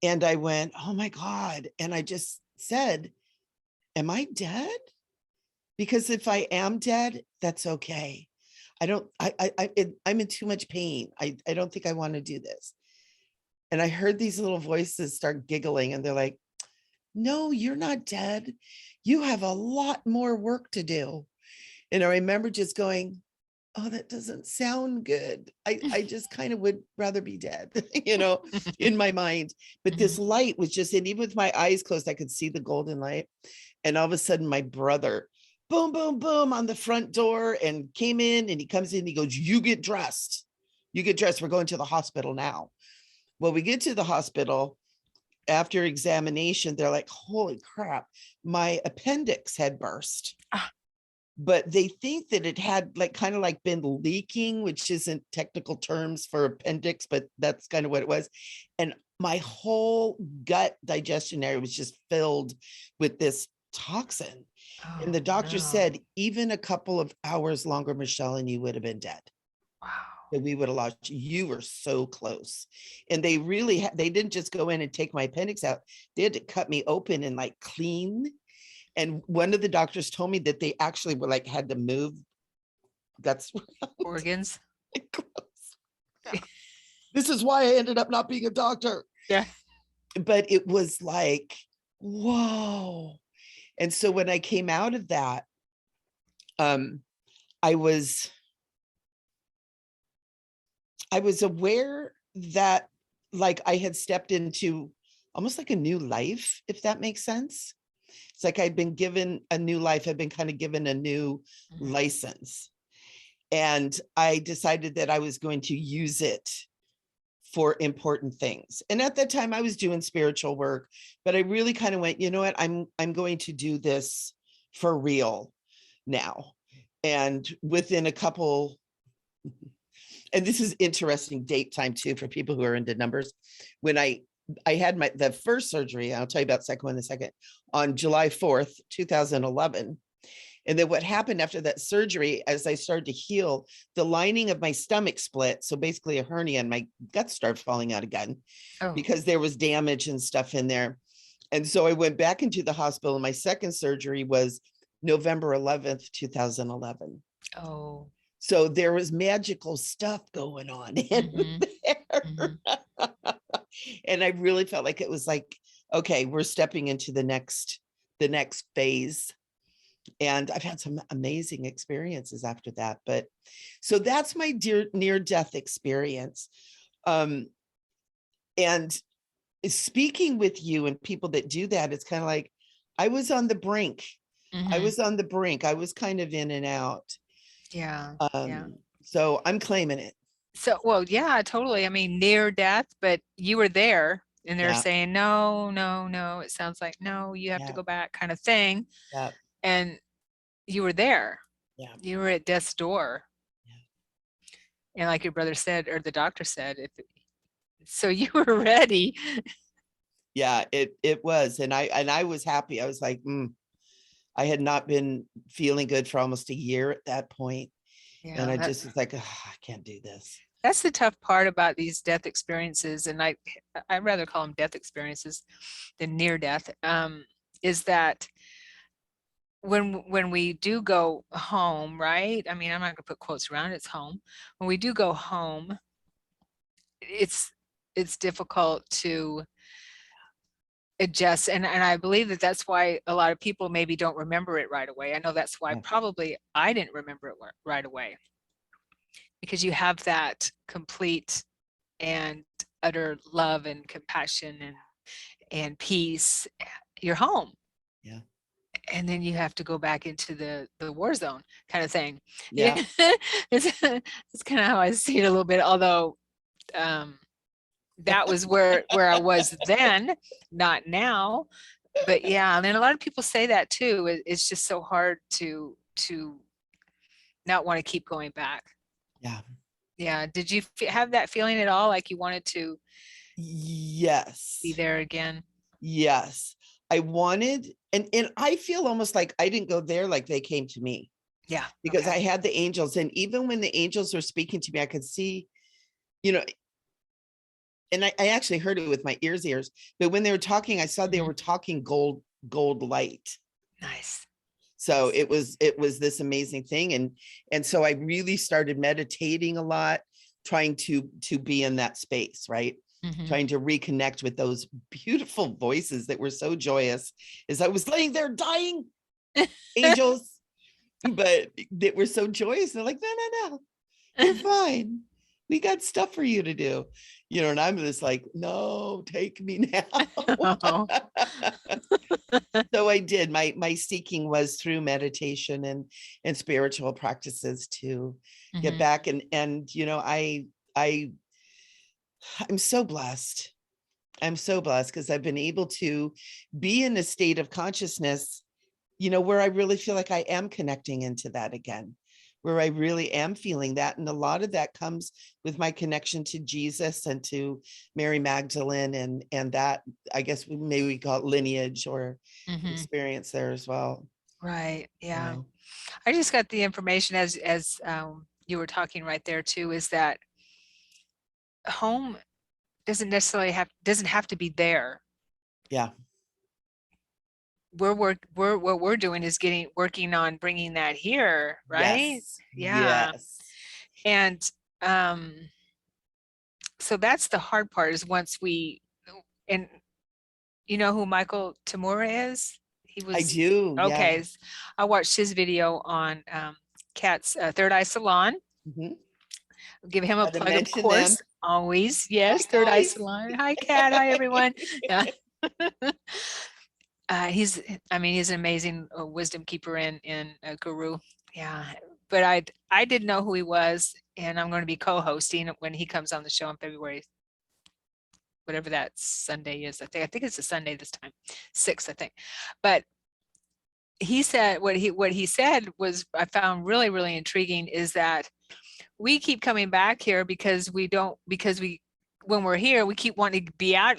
And I went, oh my God. And I just said, am I dead? Because if I am dead, that's okay. I'm in too much pain. I don't think I want to do this. And I heard these little voices start giggling and they're like, no, you're not dead. You have a lot more work to do. And I remember just going, oh, that doesn't sound good. I just kind of would rather be dead, in my mind. But Mm-hmm. this light was just, and even with my eyes closed, I could see the golden light. And all of a sudden my brother, boom, boom, boom on the front door and came in and he comes in, he goes, you get dressed. You get dressed. We're going to the hospital now. Well, we get to the hospital after examination. They're like, holy crap, my appendix had burst. Ah. But they think that it had like kind of like been leaking, which isn't technical terms for appendix, but that's kind of what it was. And my whole gut digestion area was just filled with this toxin. Oh, And the doctor no. said, even a couple of hours longer, Michele, and you would have been dead. Wow. That we would have lost you. You were so close. And they really, they didn't just go in and take my appendix out. They had to cut me open and like clean. And one of the doctors told me that they actually were like, had to move guts. Organs. This is why I ended up not being a doctor. Yeah. But it was like, whoa. And so when I came out of that, I was aware that like I had stepped into almost like a new life, if that makes sense. It's like I'd been given a new life. I've been kind of given a new license. And I decided that I was going to use it for important things. And at that time I was doing spiritual work, but I really kind of went, you know what, I'm going to do this for real now. And within a couple, and this is interesting date time too, for people who are into numbers. When I had the first surgery, I'll tell you about the second one in a second, on July 4th, 2011. And then what happened after that surgery, as I started to heal, the lining of my stomach split. So basically a hernia, and my guts started falling out again because there was damage and stuff in there. And so I went back into the hospital, and my second surgery was November 11th, 2011. Oh. So there was magical stuff going on in there. And I really felt like it was like, okay, we're stepping into the next phase. And I've had some amazing experiences after that. But so that's my near-death experience. And speaking with you and people that do that, it's kind of like, I was on the brink. I was on the brink. I was kind of in and out. Yeah. So I'm claiming it. So, well, yeah, totally. I mean, near death, but you were there, and they're saying, no, no, no. It sounds like, no, you have to go back, kind of thing. Yeah. And you were there. Yeah. You were at death's door. Yeah. And like your brother said, or the doctor said, so you were ready. Yeah, it was. And I was happy. I was like, I had not been feeling good for almost a year at that point. Yeah, and I just was like, I can't do this. That's the tough part about these death experiences. And I'd rather call them death experiences than near death, is that when we do go home, right? I mean, I'm not gonna put quotes around it's home. When we do go home, it's difficult to adjust. And I believe that that's why a lot of people maybe don't remember it right away. I know that's why probably I didn't remember it right away, because you have that complete and utter love and compassion and peace. You're home. Yeah. And then you have to go back into the war zone kind of thing. Yeah. It's kind of how I see it a little bit, although that was where I was then, not now. But yeah, and then a lot of people say that too. It's just so hard to not want to keep going back. Yeah. Yeah. Did you have that feeling at all, like you wanted to be there again? Yes. I wanted, and I feel almost like I didn't go there, like they came to me. Yeah. Because I had the angels, and even when the angels were speaking to me, I could see, and I actually heard it with my ears, but when they were talking, I saw they were talking gold light. Nice. So it was this amazing thing. And so I really started meditating a lot, trying to be in that space, right? Trying to reconnect with those beautiful voices that were so joyous as I was laying there dying, angels, but that were so joyous. They're like, no, you're fine. We got stuff for you to do, and I'm just like, no, take me now. So I did. My seeking was through meditation and spiritual practices to get back. And I'm so blessed. I'm so blessed because I've been able to be in a state of consciousness, where I really feel like I am connecting into that again, where I really am feeling that. And a lot of that comes with my connection to Jesus and to Mary Magdalene and that, I guess maybe we call it lineage or experience there as well. Right. Yeah. I just got the information as you were talking right there too, is that home doesn't have to be there. Yeah. What we're doing is working on bringing that here, right? Yes. Yeah. Yes. And so that's the hard part, is once and you know who Michael Tamura is? I do. Okay. Yeah. I watched his video on Kat's Third Eye Salon. Give him a plug, of course. Them. Always. Yes. Hi, Third Eye Salon. Hi, Kat. Hi, everyone. Yeah. He's an amazing wisdom keeper and guru. Yeah. But I didn't know who he was, and I'm going to be co-hosting when he comes on the show in February, whatever that Sunday is. I think it's a Sunday this time, 6th, I think. But he said what he said was, I found really, really intriguing, is that we keep coming back here because when we're here, we keep wanting to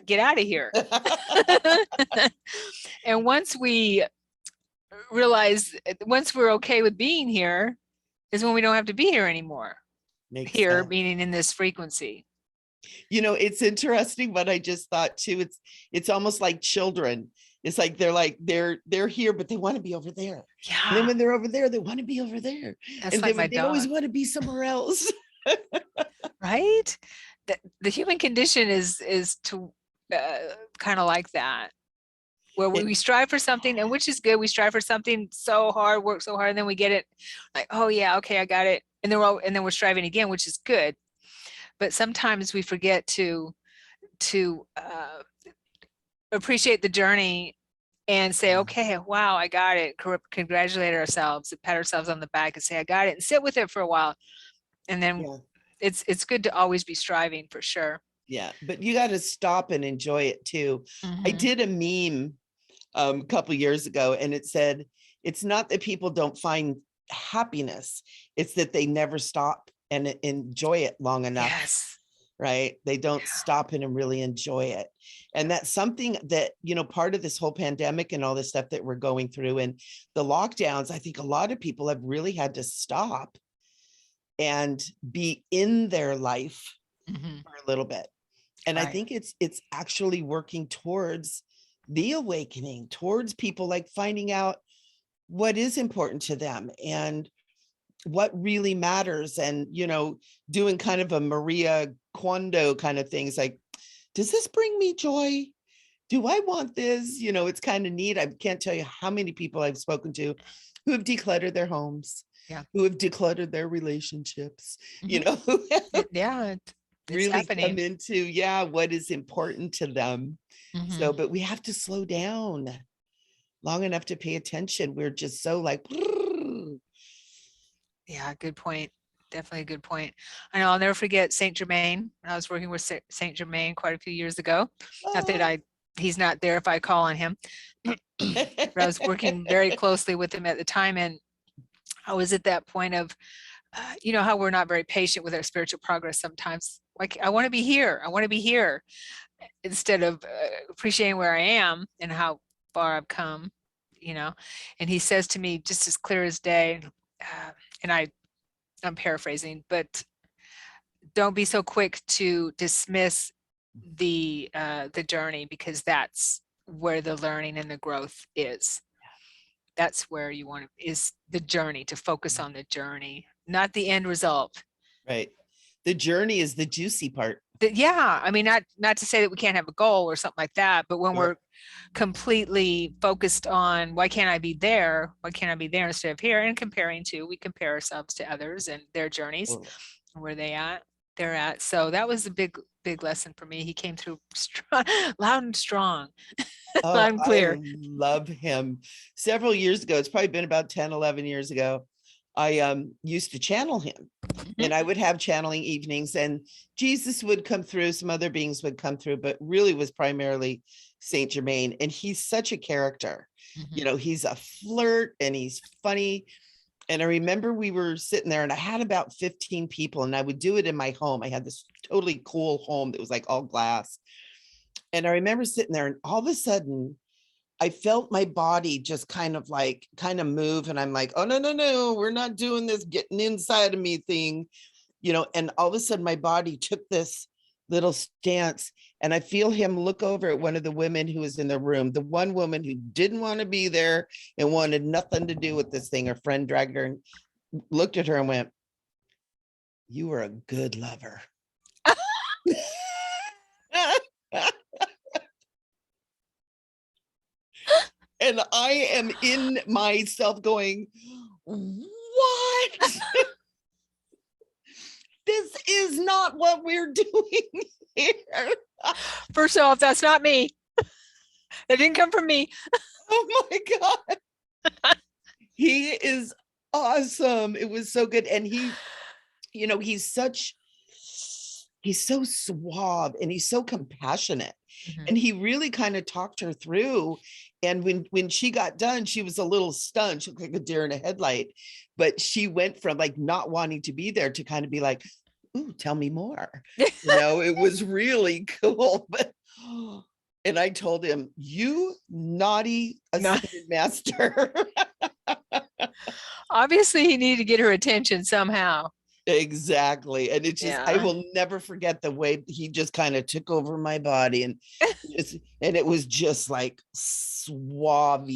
get out of here. And once we realize once we're okay with being here is when we don't have to be here anymore. Makes Here, sense. meaning in this frequency. You know, it's interesting what I just thought too. It's almost like children. It's like they're here, but they want to be over there. And then Yeah, when they're over there, they want to be over there. that's And like then my they always dog, want to be somewhere else. right? The human condition is to kind of like that, where we strive for something, and which is good. We strive for something so hard, work so hard, and then we get it. Like, oh yeah, okay, I got it. And then we're striving again, which is good. But sometimes we forget to appreciate the journey and say, okay, wow, I got it. Congratulate ourselves, pat ourselves on the back and say, I got it, and sit with it for a while. And then Yeah. it's good to always be striving, for sure. Yeah. But you got to stop and enjoy it too. I Mhm. did a meme a couple years ago, and it said, it's not that people don't find happiness, it's that they never stop and enjoy it long enough. Yes. Right? They don't Yeah. stop and really enjoy it. And that's something that, you know, part of this whole pandemic and all this stuff that we're going through and the lockdowns, I think a lot of people have really had to stop and be in their life Mhm. for a little bit. And I Right. think it's actually working towards the awakening, towards people like finding out what is important to them and what really matters, and, you know, doing kind of a Maria Kondo kind of things like, does this bring me joy? Do I want this? You know, it's kind of neat. I can't tell you how many people I've spoken to who have decluttered their homes, Yeah. who have decluttered their relationships, you Mhm. know, who have Yeah, it's really come happening. into, yeah, what is important to them. So, Mhm. but we have to slow down long enough to pay attention. We're just so like, Yeah, good point. Definitely a good point. I know I'll never forget Saint Germain. When I was working with Saint Germain quite a few years ago. Not that ah. he's not there if I call on him, but I was working very closely with him at the time, and I was at that point of, you know how we're not very patient with our spiritual progress sometimes. Like, I want to be here. I want to be here, instead of appreciating where I am and how far I've come, you know. And he says to me, just as clear as day, uh, and I'm paraphrasing, but don't be so quick to dismiss the journey, because that's where the learning and the growth is. That's where you want to, is the journey, to focus on the journey, not the end result. Right. The journey is the juicy part. Yeah, I mean, not to say that we can't have a goal or something like that, but when Sure. we're completely focused on, why can't I be there? Why can't I be there instead of here? And comparing to, we compare ourselves to others and their journeys, Totally. where they're at. So that was a big lesson for me. He came through strong, loud and strong, Oh, loud and I clear. love him. Several years ago, it's probably been about 10, 11 years ago, I used to channel him, Mhm. and I would have channeling evenings, and Jesus would come through, some other beings would come through, but really was primarily Saint Germain. And he's such a character. You Mhm. know, he's a flirt and he's funny. And I remember we were sitting there and I had about 15 people, and I would do it in my home. I had this totally cool home that was like all glass. And I remember sitting there, and all of a sudden I felt my body just kind of move. And I'm like, oh, no, no, no, we're not doing this getting inside of me thing, you know. And all of a sudden my body took this little stance, and I feel him look over at one of the women who was in the room, the one woman who didn't want to be there and wanted nothing to do with this thing. Her friend dragged her and looked at her and went, you were a good lover. And I am in myself going, what? This is not what we're doing here. First off, that's not me. That didn't come from me. Oh my God. He is awesome. It was so good. And he, you know, he's so suave and he's so compassionate. Mhm. And he really kind of talked her through. And when she got done, she was a little stunned. She looked like a deer in a headlight. But she went from like not wanting to be there to kind of be like, ooh, tell me more. You know, it was really cool. But And I told him, you naughty No. ascended master. Obviously, he needed to get her attention somehow. Exactly. And it's just, I Yeah. will never forget the way he just kind of took over my body and it was just like suave.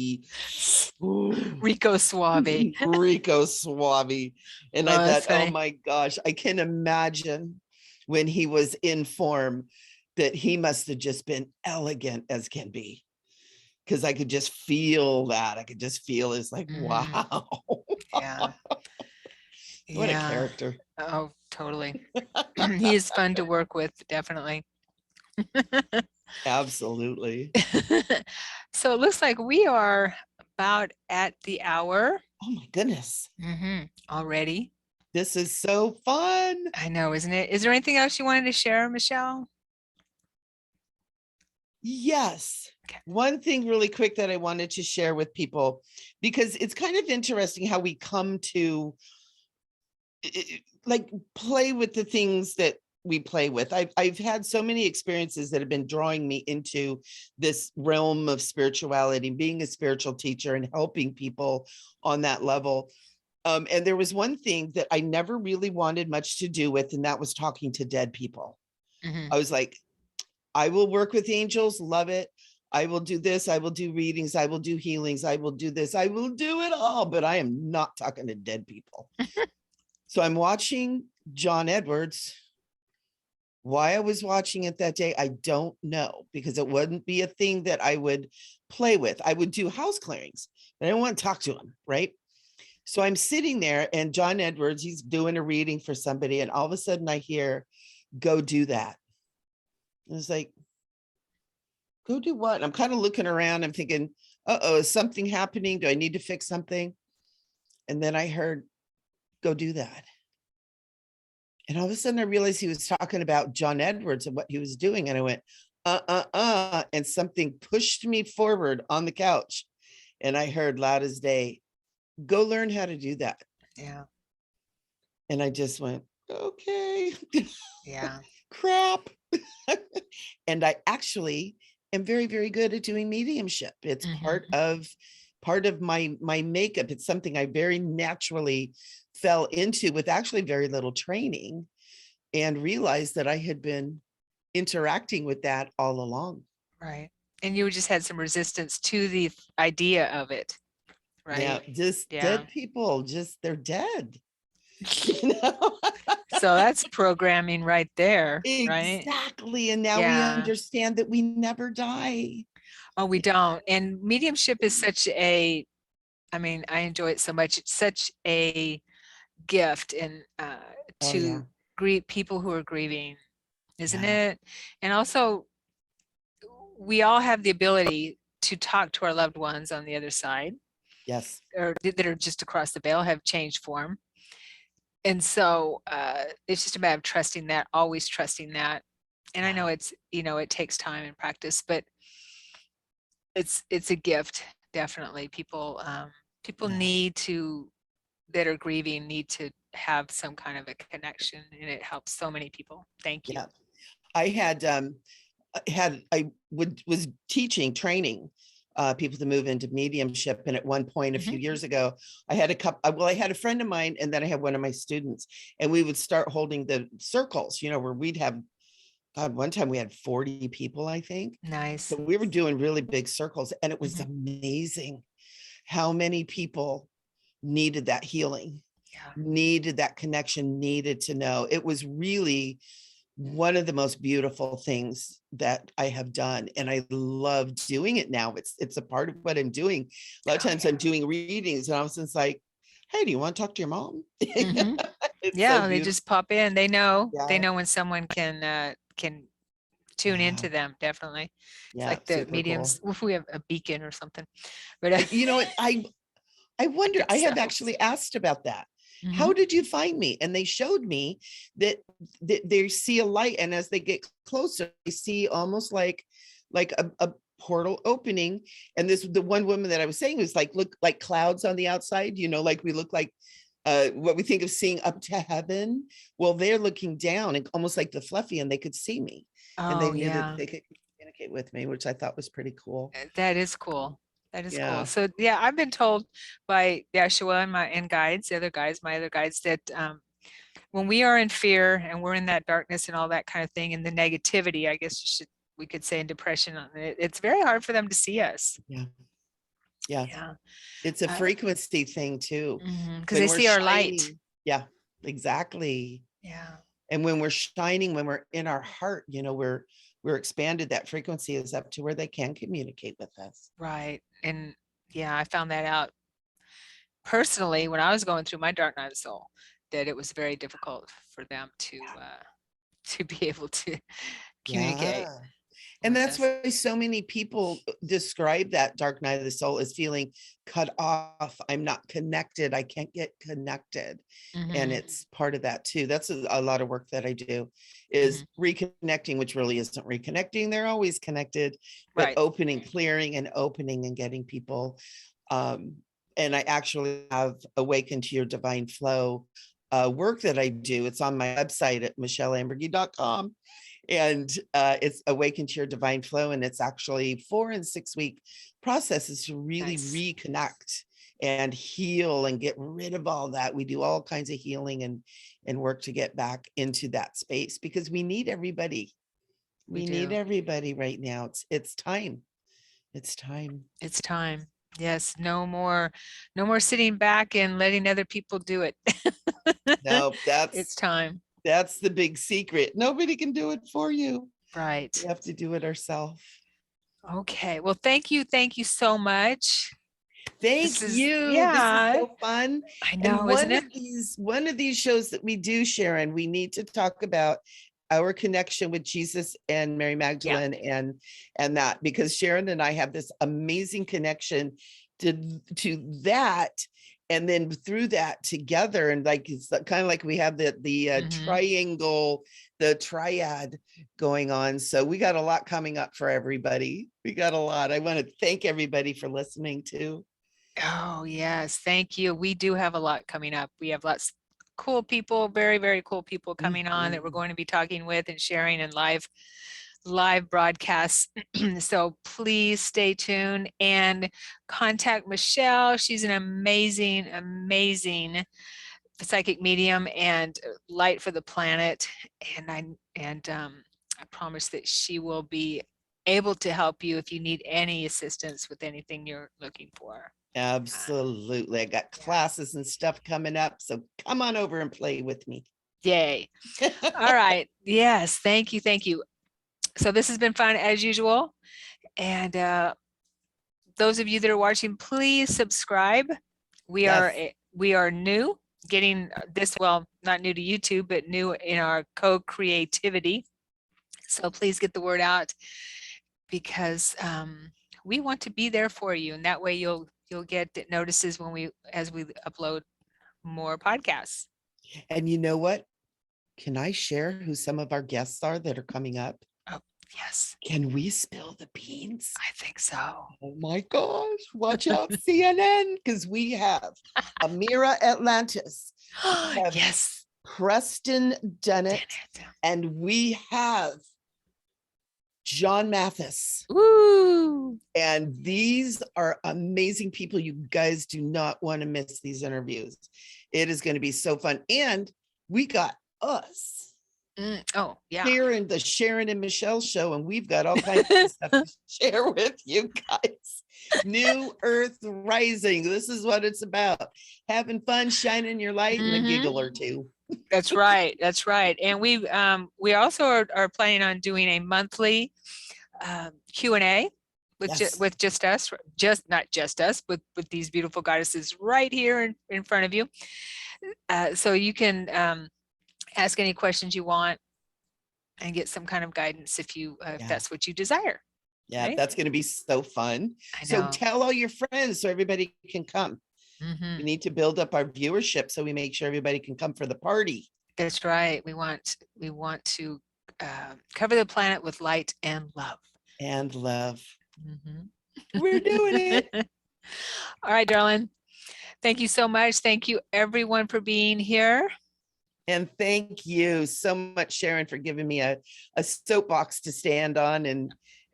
Rico Suave. Rico Suave. And I Oh, that's thought, oh funny. my gosh, I can imagine when he was in form that he must have just been elegant as can be. Because I could just feel that. I could just feel it's like, wow. Yeah. What a Yeah. character. Oh, totally. He is fun to work with, definitely. Absolutely. So it looks like we are about at the hour Oh my goodness. already. This is so fun. I know, isn't it? Is there anything else you wanted to share, Michele? Yes. Okay. One thing really quick that I wanted to share with people, because it's kind of interesting how we come to like play with the things that we play with. I've had so many experiences that have been drawing me into this realm of spirituality, being a spiritual teacher and helping people on that level. And there was one thing that I never really wanted much to do with, and that was talking to dead people. I was like, I will work with angels, love it. I will do this. I will do readings. I will do healings. I will do this. I will do it all, but I am not talking to dead people. So I'm watching John Edwards. Why I was watching it that day, I don't know, because it wouldn't be a thing that I would play with. I would do house clearings, but I don't want to talk to him, right? So I'm sitting there and John Edwards, he's doing a reading for somebody. And all of a sudden I hear, go do that. I was like, go do what? I'm kind of looking around. I'm thinking, uh-oh, is something happening? Do I need to fix something? And then I heard, go do that. And all of a sudden I realized he was talking about John Edwards and what he was doing. And I went, and something pushed me forward on the couch. And I heard loud as day, go learn how to do that. Yeah. And I just went, okay. Yeah. Crap. And I actually am very, very good at doing mediumship. It's part of my makeup. It's something I very naturally fell into with actually very little training, and realized that I had been interacting with that all along. Right. And you just had some resistance to the idea of it, Yeah, right? just Yeah. dead people, just they're dead. You know? So that's programming right there, right? Exactly. And now we Yeah. understand that we never die. Oh, we don't. And mediumship is such a, I mean, I enjoy it so much. It's such a gift and Oh yeah. to greet people who are grieving, isn't Yeah. it? And also, we all have the ability to talk to our loved ones on the other side, Yes. or that are just across the veil, have changed form. And so it's just a matter of trusting that, always trusting that. And I know it's, it takes time and practice, but it's a gift, definitely. People Yeah. need to, that are grieving, need to have some kind of a connection, and it helps so many people. Thank you. Yeah. I was teaching, training people to move into mediumship. And at one point a few years ago, I had I had a friend of mine, and then I had one of my students, and we would start holding the circles, where we'd have, God, one time we had 40 people, I think. Nice. So we were doing really big circles, and it was amazing how many people needed that healing, needed that connection, needed to know. It was really one of the most beautiful things that I have done. And I love doing it now. It's a part of what I'm doing. A lot of times I'm doing readings and I was just like, hey, do you want to talk to your mom? Yeah, they just pop in. They know when someone can tune into them. Definitely. It's like the mediums, if we have a beacon or something. But I wonder, I have actually asked about that. How did you find me? And they showed me that they see a light, and as they get closer, they see almost like a portal opening. And the one woman that I was saying was like, look like clouds on the outside, like we look like what we think of seeing up to heaven. Well, they're looking down and almost like the fluffy, and they could see me, and they knew that they could communicate communicate with me, which I thought was pretty cool. That is cool. That is Yeah. cool. So yeah, I've been told by Yeshua and my guides, the other guides, my other guides, that when we are in fear and we're in that darkness and all that kind of thing, and the negativity, I guess we could say, in depression, it's very hard for them to see us. Yeah. Yeah. Yeah. It's a frequency thing too. Because When they we're see our light. shining. Yeah, exactly. Yeah. And when we're shining, when we're in our heart, we're expanded, that frequency is up to where they can communicate with us. Right. And yeah, I found that out personally when I was going through my dark night of the soul, that it was very difficult for them to be able to communicate. Yeah. And with that's us. why so many people describe that dark night of the soul as feeling cut off. I'm not connected. I can't get connected. And Mhm, it's part of that too. That's a lot of work that I do, is reconnecting, which really isn't reconnecting. They're always connected, but Right. opening, clearing and opening and getting people. And I actually have Awaken to Your Divine Flow work that I do. It's on my website at micheleambergey.com. And it's Awaken to Your Divine Flow. And it's actually 4 and 6 week processes to really Nice. reconnect and heal and get rid of all that. We do all kinds of healing and work to get back into that space, because we need everybody. We need do. everybody right now. It's time. It's time. It's time. Yes, no more sitting back and letting other people do it. No, It's time. that's the big secret. Nobody can do it for you. Right. We have to do it ourselves. Okay. Well, thank you. Thank you so much. Thank you. This is Yeah, so fun. I And know, isn't it? one of these shows that we do, Sharon, we need to talk about our connection with Jesus and Mary Yeah. Magdalene and that, because Sharon and I have this amazing connection to that. And then through that together, and like it's kind of like we have the triangle, the triad going on. So we got a lot coming up for everybody. We got a lot. I want to thank everybody for listening too. Oh, yes. Thank you. We do have a lot coming up. We have lots of cool people, very, very cool people coming on that we're going to be talking with and sharing in live broadcasts. So please stay tuned and contact Michele. She's an amazing, amazing psychic medium and light for the planet. I promise that she will be able to help you if you need any assistance with anything you're looking for. Absolutely. I got classes and stuff coming up. So come on over and play with me. Yay. All right. Yes. Thank you. Thank you. So this has been fun as usual. And those of you that are watching, please subscribe. We are new, getting this, well, not new to YouTube, but new in our co-creativity. So please get the word out, because we want to be there for you, and that way you'll get notices as we upload more podcasts. And you know what? Can I share who some of our guests are that are coming up? Oh, yes. Can we spill the beans? I think so. Oh my gosh, watch out, CNN, because we have Amira Atlantis. We have Yes. Preston Dennett, and we have John Mathis. Woo! And these are amazing people. You guys do not want to miss these interviews. It is going to be so fun. And we got us. Oh, yeah. Here in the Sharon and Michele show, and we've got all kinds of stuff to share with you guys. New Earth Rising. This is what it's about. Having fun, shining your light, and a giggle or two. That's right. That's right. And we also are planning on doing a monthly Q&A with just us, not just us, but with these beautiful goddesses right here in front of you. So you can ask any questions you want and get some kind of guidance if that's what you desire. Yeah, right? That's going to be so fun. So tell all your friends so everybody can come. We need to build up our viewership so we make sure everybody can come for the party. That's right. We want to cover the planet with light and love. And love. We're doing it. All right, darling. Thank you so much. Thank you, everyone, for being here. And thank you so much, Sharon, for giving me a soapbox to stand on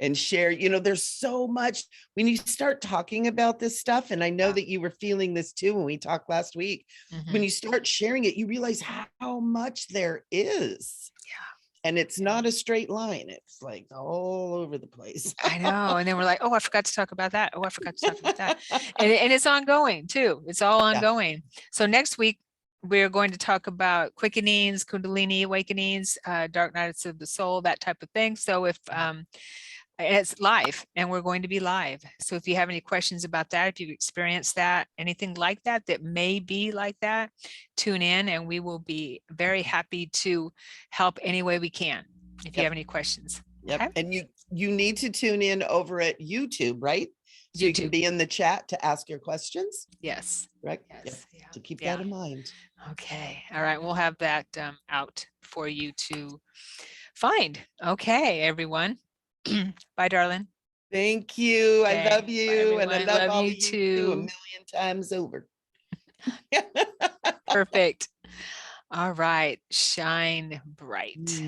and share. You know, there's so much when you start talking about this stuff. And I know that you were feeling this too when we talked last week. When you start sharing it, you realize how much there is. And it's not a straight line. It's like all over the place. I know. And then we're like, oh, I forgot to talk about that. Oh, I forgot to talk about that. And it's ongoing too. It's all ongoing. So next week, we're going to talk about quickenings, Kundalini awakenings, dark nights of the soul, that type of thing. So if it's live, and we're going to be live. So if you have any questions about that, if you've experienced that, anything like that, that may be like that, tune in and we will be very happy to help any way we can. If you have any questions. Yep. Okay? And you need to tune in over at YouTube, right? So you can be in the chat to ask your questions. Yes. Right. Yes. Yep. So keep that in mind. Okay. All right. We'll have that out for you to find. Okay, everyone. Bye, darling. Thank you. Okay. I love you. Bye, and I love all you too a million times over. Perfect. All right. Shine bright.